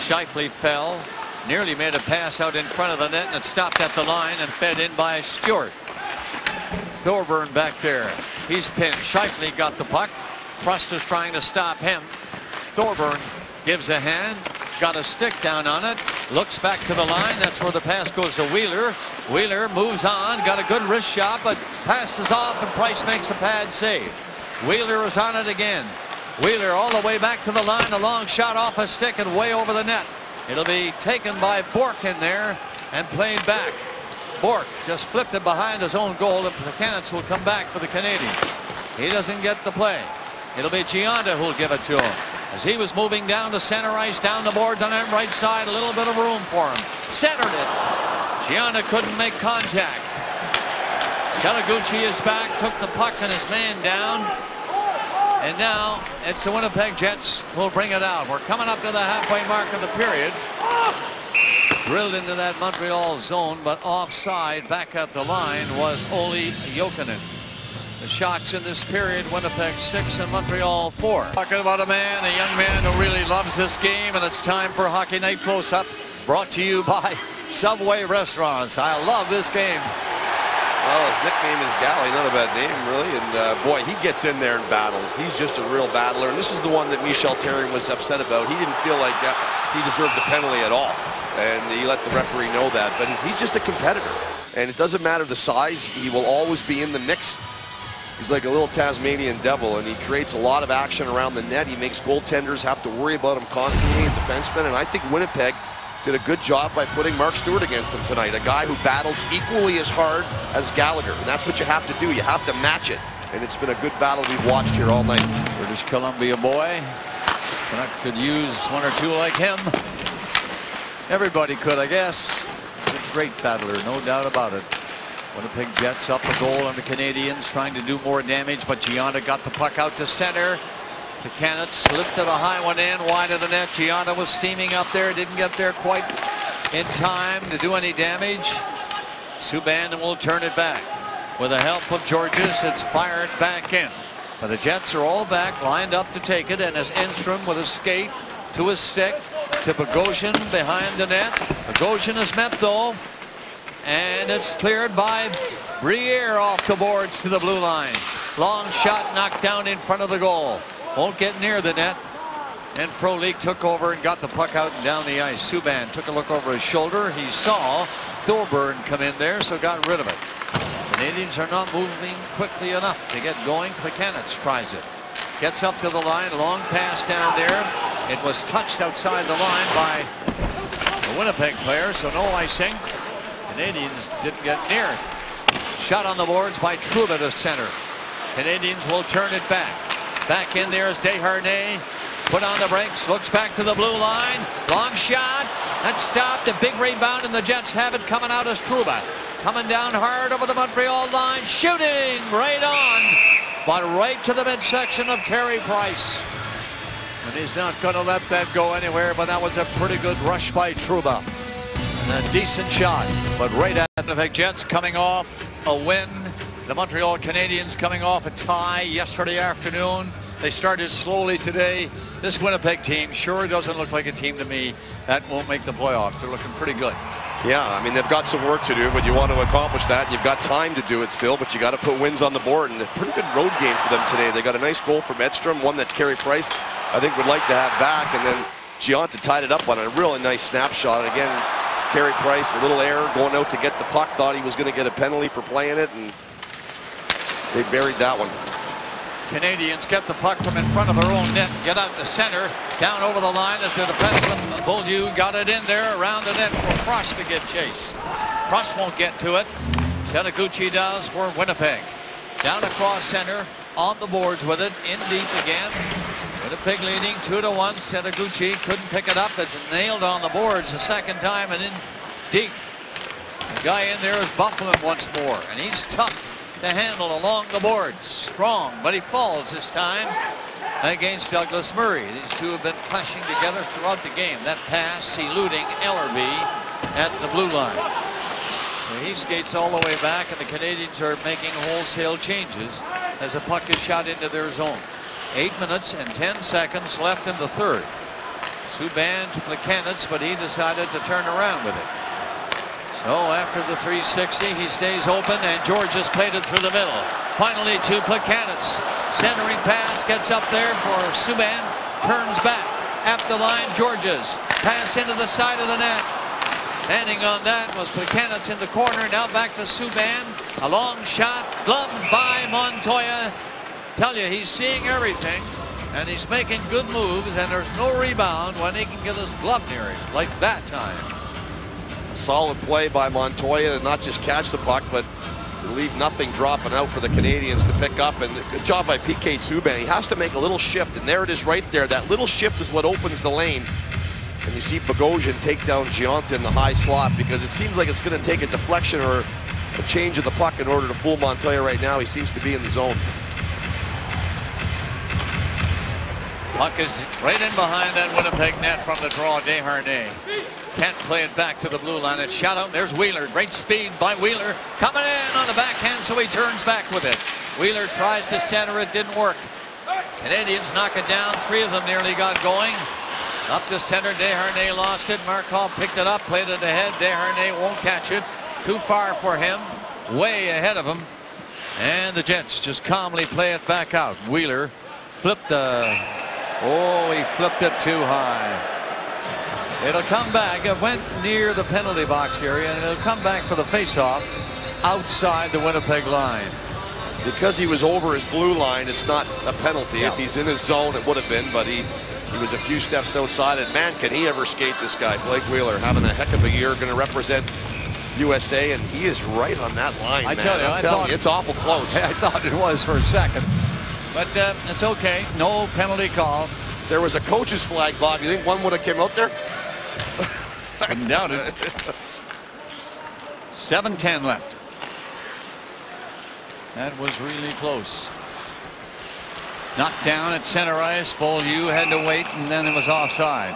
Speaker 2: Scheifele fell. Nearly made a pass out in front of the net, and it stopped at the line and fed in by Stewart. Thorburn back there. He's pinned. Scheifele got the puck. Prost is trying to stop him. Thorburn gives a hand. Got a stick down on it. Looks back to the line. That's where the pass goes to Wheeler. Wheeler moves on. Got a good wrist shot, but passes off, and Price makes a pad save. Wheeler is on it again. Wheeler all the way back to the line. A long shot off a stick and way over the net. It'll be taken by Bourque in there and played back. Bourque just flipped it behind his own goal, and the Canucks will come back for the Canadiens. He doesn't get the play. It'll be Gionta who'll give it to him. As he was moving down to center ice, down the boards on that right side, a little bit of room for him. Centered it. Gionta couldn't make contact. Telegucci is back, took the puck and his man down. And now it's the Winnipeg Jets who will bring it out. We're coming up to the halfway mark of the period. Drilled into that Montreal zone, but offside back at the line was Olli Jokinen. The shots in this period, Winnipeg 6 and Montreal 4. Talking about a young man who really loves this game, and it's time for Hockey Night Close-Up, brought to you by Subway Restaurants. I love this game.
Speaker 3: Well, his nickname is Galley, not a bad name, really. And boy, he gets in there and battles. He's just a real battler. And this is the one that Michel Therrien was upset about. He didn't feel like he deserved a penalty at all. And he let the referee know that. But he's just a competitor. And it doesn't matter the size. He will always be in the mix. He's like a little Tasmanian devil, and he creates a lot of action around the net. He makes goaltenders have to worry about him constantly, and defensemen. And I think Winnipeg did a good job by putting Mark Stewart against him tonight, a guy who battles equally as hard as Gallagher. And that's what you have to do. You have to match it. And it's been a good battle we've watched here all night.
Speaker 2: British Columbia boy. Canucks could use one or two like him. Everybody could, I guess. He's a great battler, no doubt about it. Winnipeg Jets up a goal on the Canadiens, trying to do more damage, but Gionta got the puck out to center. The Canucks lifted a high one in, wide of the net. Gionta was steaming up there, didn't get there quite in time to do any damage. Subban will turn it back. With the help of Georges, it's fired back in. But the Jets are all back, lined up to take it, and as Enstrom with a skate to his stick to Bogosian behind the net. Bogosian is met though, and it's cleared by Briere off the boards to the blue line. Long shot knocked down in front of the goal. Won't get near the net. And Frolik took over and got the puck out and down the ice. Subban took a look over his shoulder. He saw Thorburn come in there, so got rid of it. Canadians are not moving quickly enough to get going. Plekanec tries it. Gets up to the line. Long pass down there. It was touched outside the line by the Winnipeg player, so no icing. Canadians didn't get near it. Shot on the boards by Trouba to center. Canadians will turn it back. Back in there is Desharnais. Put on the brakes. Looks back to the blue line. Long shot. That's stopped. A big rebound, and the Jets have it coming out as Trouba. Coming down hard over the Montreal line. Shooting right on. But right to the midsection of Carey Price. And he's not going to let that go anywhere, but that was a pretty good rush by Trouba. And a decent shot, but right at the Winnipeg Jets coming off a win. The Montreal Canadiens coming off a tie yesterday afternoon. They started slowly today. this Winnipeg team sure doesn't look like a team to me that won't make the playoffs. They're looking pretty good.
Speaker 3: Yeah, I mean, they've got some work to do, but you want to accomplish that. You've got time to do it still, but you got to put wins on the board. And a pretty good road game for them today. They got a nice goal from Edstrom, one that Carey Price, I think, would like to have back. And then Gionta tied it up on a really nice snapshot. And again, Carey Price, a little error going out to get the puck. Thought he was going to get a penalty for playing it, and they buried that one.
Speaker 2: Canadians get the puck from in front of their own net, get out to center, down over the line as the defenseman Beaulieu got it in there around the net for Frost to give chase. Frost won't get to it. Setaguchi does for Winnipeg. Down across center, on the boards with it, in deep again. Winnipeg leading 2-1. Setaguchi couldn't pick it up. It's nailed on the boards a second time and in deep. The guy in there is Bufflin once more, and he's tough to handle along the boards. Strong, but he falls this time against Douglas Murray. These two have been clashing together throughout the game. That pass eluding Ellerby at the blue line. So he skates all the way back, and the Canadians are making wholesale changes as the puck is shot into their zone. 8 minutes and 10 seconds left in the third. Subban to Plekanec, but he decided to turn around with it. So after the 360, he stays open, and Georges played it through the middle. Finally to Plekanec. Centering pass gets up there for Subban. Turns back. At the line, Georges. Pass into the side of the net. Standing on that was Plekanec in the corner. Now back to Subban. A long shot. Gloved by Montoya. Tell you, he's seeing everything. And he's making good moves. And there's no rebound when he can get his glove near him. Like that time.
Speaker 3: Solid play by Montoya to not just catch the puck, but leave nothing dropping out for the Canadians to pick up. And good job by PK Subban. He has to make a little shift, and there it is right there. That little shift is what opens the lane. And you see Bogosian take down Gionta in the high slot, because it seems like it's going to take a deflection or a change of the puck in order to fool Montoya right now. He seems to be in the zone.
Speaker 2: Puck is right in behind that Winnipeg net from the draw. Desharnais can't play it back to the blue line. It's shot out. There's Wheeler. Great speed by Wheeler. Coming in on the backhand, so he turns back with it. Wheeler tries to center it. Didn't work. Canadians knock it down. 3 of them nearly got going. Up to center. Desharnais lost it. Markov picked it up. Played it ahead. Desharnais won't catch it. Too far for him. Way ahead of him. And the Jets just calmly play it back out. Wheeler flipped the... Oh, he flipped it too high. It'll come back. It went near the penalty box area, and it'll come back for the faceoff outside the Winnipeg line.
Speaker 3: Because he was over his blue line, it's not a penalty.
Speaker 2: Yeah.
Speaker 3: If he's in his zone, it would have been, but he was a few steps outside. And man, can he ever skate, this guy, Blake Wheeler, having a heck of a year, going to represent USA, and he is right on that line.
Speaker 2: I
Speaker 3: man.
Speaker 2: tell you,
Speaker 3: I'm telling you, it's awful close.
Speaker 2: I thought it was for a second. But it's okay. No penalty call.
Speaker 3: There was a coach's flag, Bob. You think one would have came out there?
Speaker 2: I doubt it. 7:10 left. That was really close. Knocked down at center ice. Beaulieu had to wait, and then it was offside.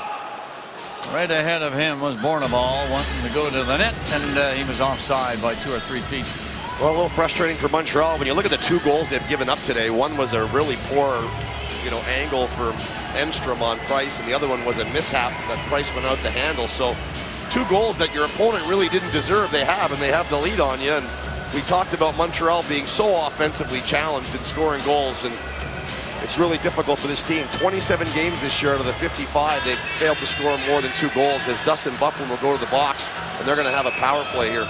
Speaker 2: Right ahead of him was Bournemouth, wanting to go to the net, and he was offside by 2 or 3 feet.
Speaker 3: Well, a little frustrating for Montreal. When you look at the 2 goals they've given up today, one was a really poor, angle for Enstrom on Price, and the other one was a mishap that Price went out to handle. So 2 goals that your opponent really didn't deserve, they have, and they have the lead on you. And we talked about Montreal being so offensively challenged in scoring goals, and it's really difficult for this team. 27 games this year out of the 55, they've failed to score more than 2 goals, as Dustin Bufflin will go to the box, and they're going to have a power play here.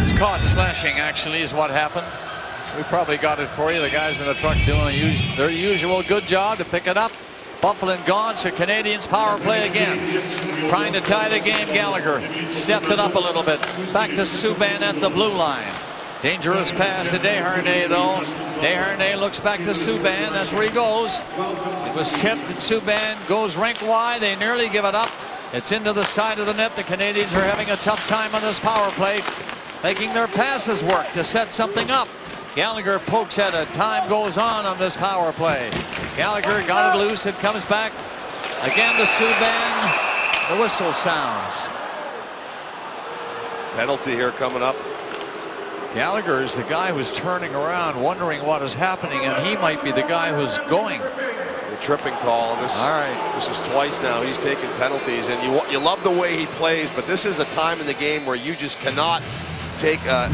Speaker 2: He's caught slashing, actually, is what happened. We probably got it for you. The guys in the truck doing their usual good job to pick it up. Bufflin gone, so Canadians power play again. Trying to tie the game. Gallagher stepped it up a little bit. Back to Subban at the blue line. Dangerous pass to Desharnais, though. Desharnais looks back to Subban. That's where he goes. It was tipped, and Subban goes rink wide. They nearly give it up. It's into the side of the net. The Canadians are having a tough time on this power play, making their passes work to set something up. Gallagher pokes at it. Time goes on this power play. Gallagher got it loose. It comes back again to Subban. The whistle sounds.
Speaker 3: Penalty here coming up.
Speaker 2: Gallagher is the guy who's turning around, wondering what is happening, and he might be the guy who's going.
Speaker 3: tripping call. And
Speaker 2: All right.
Speaker 3: This is twice now he's taken penalties, and you love the way he plays, but this is a time in the game where you just cannot take a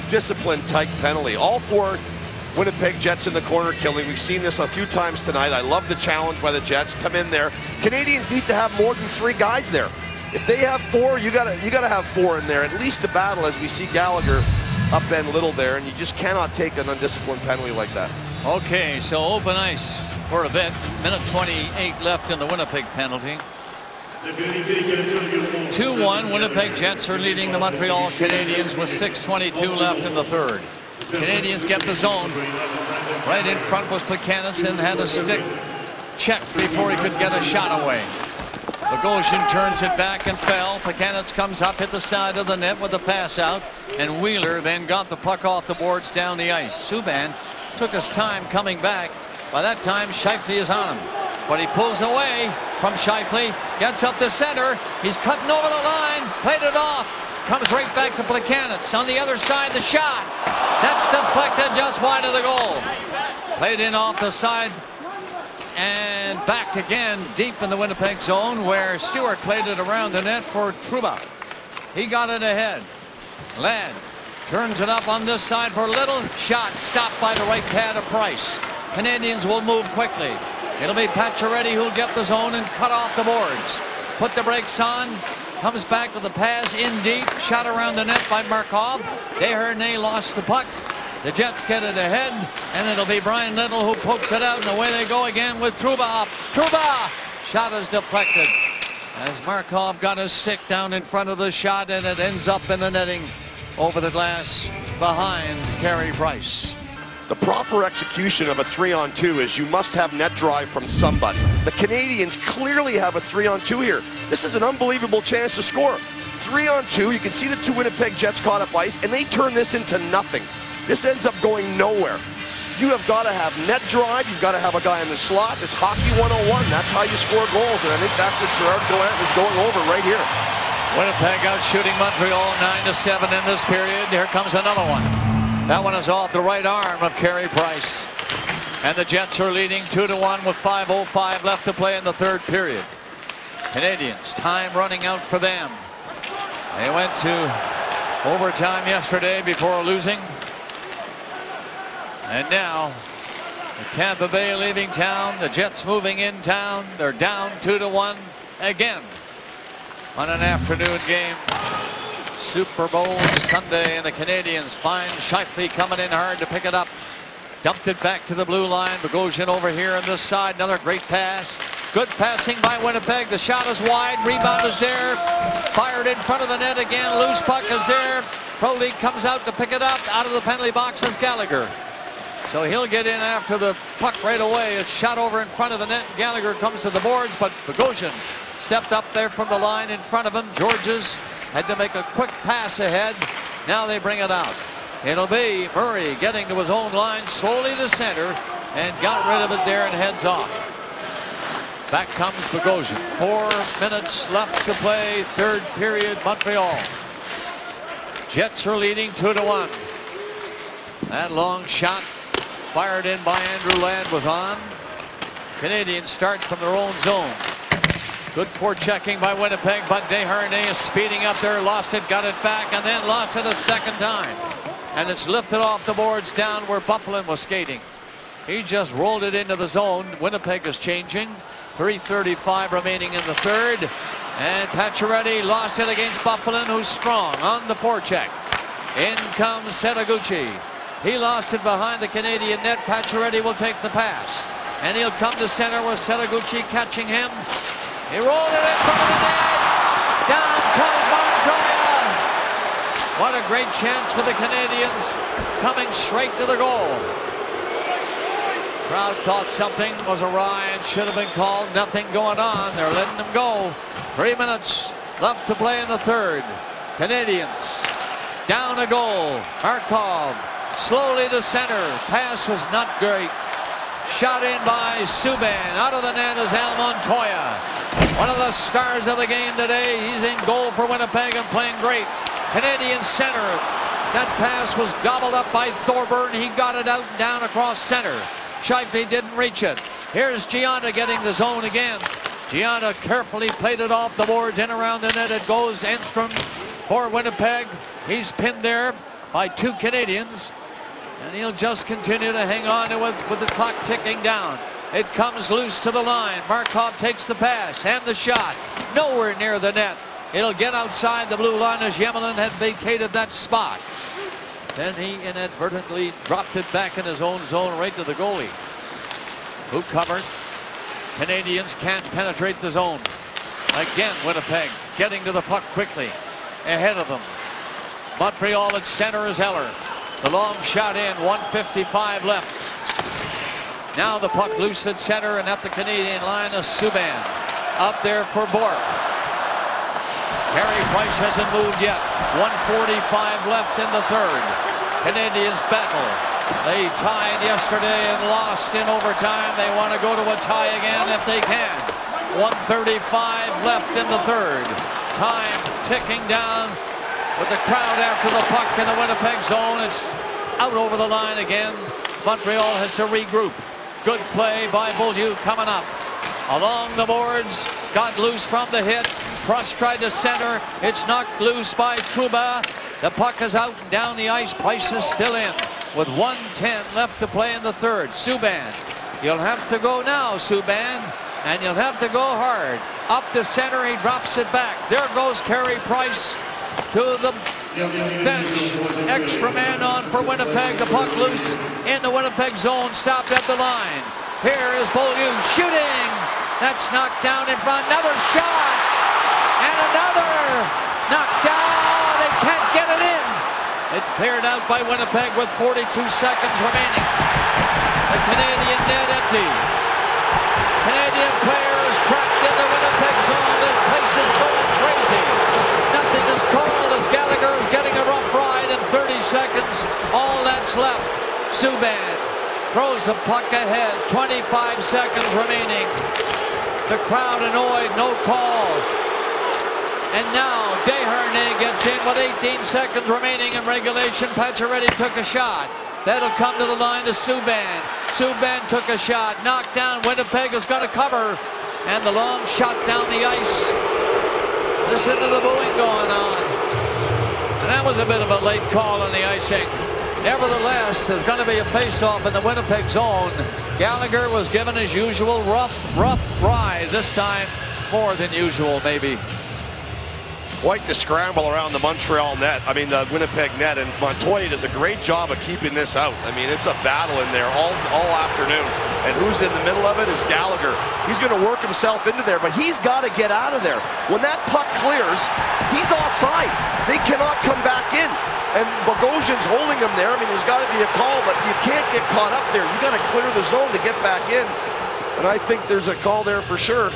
Speaker 3: disciplined type penalty. All four Winnipeg Jets in the corner killing. We've seen this a few times tonight. I love the challenge by the Jets. Come in there. Canadians need to have more than 3 guys there. If they have 4, you gotta have 4 in there. At least to battle, as we see Gallagher upend Little there, and you just cannot take an undisciplined penalty like that.
Speaker 2: Okay, so open ice for a bit. Minute 28 left in the Winnipeg penalty. 2-1, Winnipeg Jets are leading the Montreal Canadiens with 6:22 left in the third. Canadians get the zone. Right in front was Plekanec, had a stick checked before he could get a shot away. Bogosian turns it back and fell. Plekanec comes up, hit the side of the net with a pass out, and Wheeler then got the puck off the boards down the ice. Subban took his time coming back. By that time, Scheifele is on him, but he pulls away from Scheifele, gets up the center. He's cutting over the line, played it off, comes right back to Plekanec. On the other side, the shot. That's deflected just wide of the goal. Played in off the side and back again deep in the Winnipeg zone, where Stewart played it around the net for Trouba. He got it ahead. Ladd turns it up on this side for Little. Shot stopped by the right pad of Price. Canadians will move quickly. It'll be Pacioretty who'll get the zone and cut off the boards. Put the brakes on. Comes back with a pass in deep. Shot around the net by Markov. Desharnais lost the puck. The Jets get it ahead, and it'll be Brian Little who pokes it out, and away they go again with Trouba up. Trouba! Shot is deflected as Markov got his stick down in front of the shot, and it ends up in the netting over the glass behind Carey Price.
Speaker 3: The proper execution of a 3-on-2 is you must have net drive from somebody. The Canadians clearly have a 3-on-2 here. This is an unbelievable chance to score. 3-on-2, you can see the 2 Winnipeg Jets caught up ice, and they turn this into nothing. This ends up going nowhere. You have got to have net drive. You've got to have a guy in the slot. It's hockey 101. That's how you score goals, and I think that's what Gerard Gallant is going over right here.
Speaker 2: Winnipeg out shooting Montreal 9-7 in this period. Here comes another one. That one is off the right arm of Carey Price. And the Jets are leading 2-1 with 5:05 left to play in the third period. Canadians, time running out for them. They went to overtime yesterday before losing. And now, the Tampa Bay leaving town, the Jets moving in town. They're down 2-1 again on an afternoon game. Super Bowl Sunday, and the Canadians find Scheifele coming in hard to pick it up. Dumped it back to the blue line. Bogosian over here on this side. Another great pass. Good passing by Winnipeg. The shot is wide. Rebound is there. Fired in front of the net again. Loose puck is there. Crowley comes out to pick it up. Out of the penalty box is Gallagher. So he'll get in after the puck right away. It's shot over in front of the net. Gallagher comes to the boards, but Bogosian stepped up there from the line in front of him. Georges had to make a quick pass ahead. Now they bring it out. It'll be Murray getting to his own line slowly to center and got rid of it there and heads off. Back comes Bogosian. 4 minutes left to play, third period, Montreal. Jets are leading 2-1. That long shot fired in by Andrew Ladd was on. Canadians start from their own zone. Good forechecking by Winnipeg, but Desharnais is speeding up there, lost it, got it back, and then lost it a second time. And it's lifted off the boards down where Bufflin was skating. He just rolled it into the zone. Winnipeg is changing. 3:35 remaining in the third. And Pacioretty lost it against Bufflin, who's strong on the forecheck. In comes Setoguchi. He lost it behind the Canadian net. Pacioretty will take the pass. And he'll come to center with Setoguchi catching him. He rolled it in front of the net. Down comes Montoya. What a great chance for the Canadians, coming straight to the goal. Crowd thought something was awry and should have been called. Nothing going on. They're letting them go. 3 minutes left to play in the third. Canadians down a goal. Markov slowly to center. Pass was not great. Shot in by Subban. Out of the net is Al Montoya. One of the stars of the game today. He's in goal for Winnipeg and playing great. Canadian center. That pass was gobbled up by Thorburn. He got it out and down across center. Scheifele didn't reach it. Here's Gianna getting the zone again. Gianna carefully played it off the boards in around the net. It goes Enstrom for Winnipeg. He's pinned there by 2 Canadians. And he'll just continue to hang on to it with the clock ticking down. It comes loose to the line. Markov takes the pass and the shot. Nowhere near the net. It'll get outside the blue line as Yemelin had vacated that spot. Then he inadvertently dropped it back in his own zone right to the goalie, who covered. Canadians can't penetrate the zone. Again, Winnipeg getting to the puck quickly. Ahead of them. Montreal at center is Eller. The long shot in, 1:55 left. Now the puck loose at center and at the Canadian line is Subban. Up there for Bourque. Carey Price hasn't moved yet. 1:45 left in the third. Canadians battle. They tied yesterday and lost in overtime. They want to go to a tie again if they can. 1:35 left in the third. Time ticking down with the crowd after the puck in the Winnipeg zone. It's out over the line again. Montreal has to regroup. Good play by Beaulieu coming up. Along the boards, got loose from the hit. Price tried to center. It's knocked loose by Trouba. The puck is out and down the ice. Price is still in with 1:10 left to play in the third. Subban, you'll have to go now, Subban, and you'll have to go hard. Up the center, he drops it back. There goes Carey Price to the bench. Extra man on for Winnipeg. The puck loose in the Winnipeg zone. Stopped at the line. Here is Beaulieu shooting. That's knocked down in front. Another shot. And another knocked down. They can't get it in. It's cleared out by Winnipeg with 42 seconds remaining. The Canadian net empty. Canadian players trapped in the Winnipeg zone. This place is going crazy. Nothing is called as Gallagher is getting a rough ride in 30 seconds. All that's left. Subban throws the puck ahead. 25 seconds remaining. The crowd annoyed. No call. And now Desharnais gets in with 18 seconds remaining in regulation. Pacioretty took a shot. That'll come to the line to Subban. Subban took a shot. Knocked down. Winnipeg has got a cover. And the long shot down the ice. Listen to the booing going on. And that was a bit of a late call on the icing. Nevertheless, there's going to be a face-off in the Winnipeg zone. Gallagher was given his usual rough ride. This time more than usual, maybe.
Speaker 3: Quite the scramble around the Montreal net. I mean, the Winnipeg net. And Montoya does a great job of keeping this out. I mean, it's a battle in there all afternoon. And who's in the middle of it is Gallagher. He's going to work himself into there, but he's got to get out of there. When that puck clears, he's offside. They cannot come back in. And Bogosian's holding him there. I mean, there's got to be a call, but you can't get caught up there. You got to clear the zone to get back in. And I think there's a call there for sure.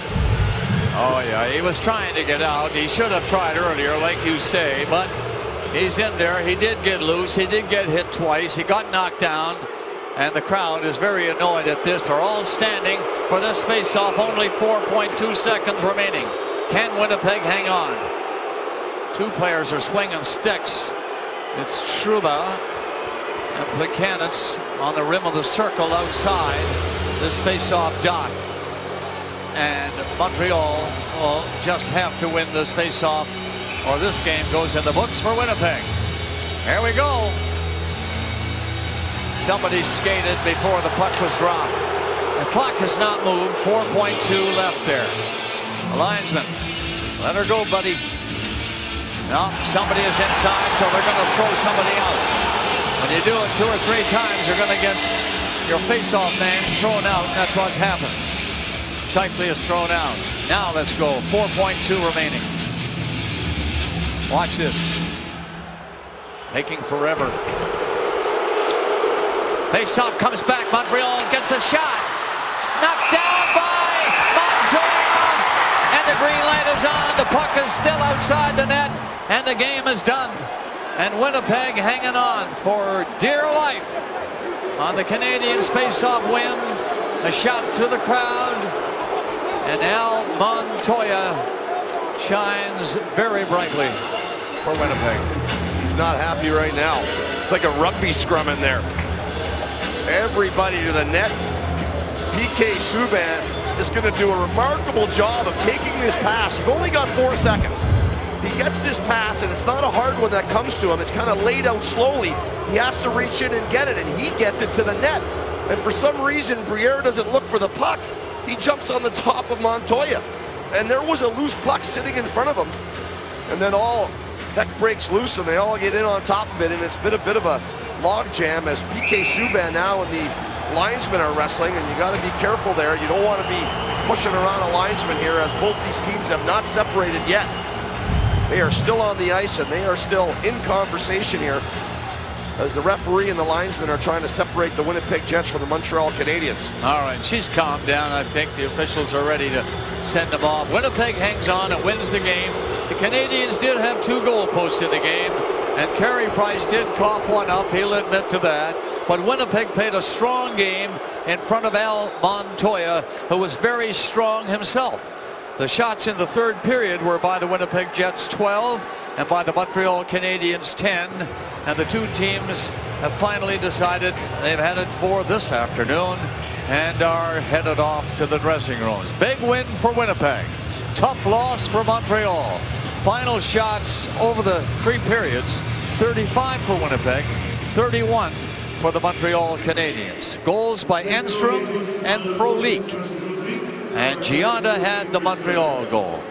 Speaker 2: Oh, yeah, he was trying to get out. He should have tried earlier, like you say, but he's in there. He did get loose. He did get hit twice. He got knocked down, and the crowd is very annoyed at this. They're all standing for this face-off. Only 4.2 seconds remaining. Can Winnipeg hang on? Two players are swinging sticks. It's Trouba and Plekanec on the rim of the circle outside this face-off dot. And Montreal will just have to win this face-off, or this game goes in the books for Winnipeg. Here we go. Somebody skated before the puck was dropped. The clock has not moved. 4.2 left there. The linesman, let her go, buddy. No, somebody is inside, so they're going to throw somebody out. When you do it 2 or 3 times, you're going to get your face-off man thrown out, and that's what's happened. Scheifele is thrown out. Now let's go. 4.2 remaining. Watch this. Taking forever. Face-off comes back. Montreal gets a shot. Knocked down by Montoya. And the green light is on. The puck is still outside the net. And the game is done. And Winnipeg hanging on for dear life on the Canadiens' face-off win. A shot through the crowd. And Al Montoya shines very brightly for Winnipeg.
Speaker 3: He's not happy right now. It's like a rugby scrum in there. Everybody to the net. PK Subban is going to do a remarkable job of taking this pass. He's only got 4 seconds. He gets this pass, and it's not a hard one that comes to him. It's kind of laid out slowly. He has to reach in and get it, and he gets it to the net. And for some reason, Briere doesn't look for the puck. He jumps on the top of Montoya. And there was a loose puck sitting in front of him. And then all heck breaks loose, and they all get in on top of it, and it's been a bit of a log jam as PK Subban now and the linesmen are wrestling, and you got to be careful there. You don't want to be pushing around a linesman here, as both these teams have not separated yet. They are still on the ice, and they are still in conversation here as the referee and the linesmen are trying to separate the Winnipeg Jets from the Montreal Canadiens.
Speaker 2: All right, she's calmed down. I think the officials are ready to send them off. Winnipeg hangs on and wins the game. The Canadiens did have 2 goal posts in the game, and Carey Price did cough one up. He'll admit to that. But Winnipeg played a strong game in front of Al Montoya, who was very strong himself. The shots in the third period were by the Winnipeg Jets 12 and by the Montreal Canadiens 10. And the two teams have finally decided they've had it for this afternoon and are headed off to the dressing rooms. Big win for Winnipeg. Tough loss for Montreal. Final shots over the 3 periods, 35 for Winnipeg, 31 for the Montreal Canadiens. Goals by Enstrom and Frolik. And Gianda had the Montreal goal.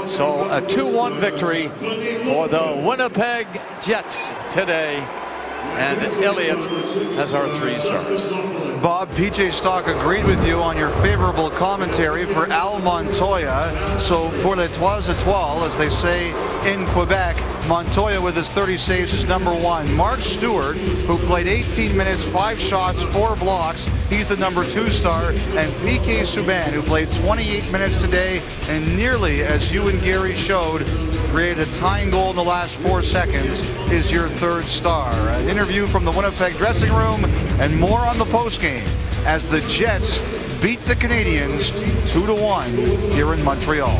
Speaker 2: So a 2-1 victory for the Winnipeg Jets today. And Elliott has our 3 stars.
Speaker 5: Bob, PJ Stock agreed with you on your favorable commentary for Al Montoya. So pour les trois étoiles, as they say in Quebec. Montoya with his 30 saves is number 1. Mark Stewart, who played 18 minutes, 5 shots, 4 blocks. He's the number 2 star. And PK Subban, who played 28 minutes today and nearly, as you and Gary showed, created a tying goal in the last 4 seconds, is your 3rd star. An interview from the Winnipeg dressing room and more on the postgame as the Jets beat the Canadiens 2-1 here in Montreal.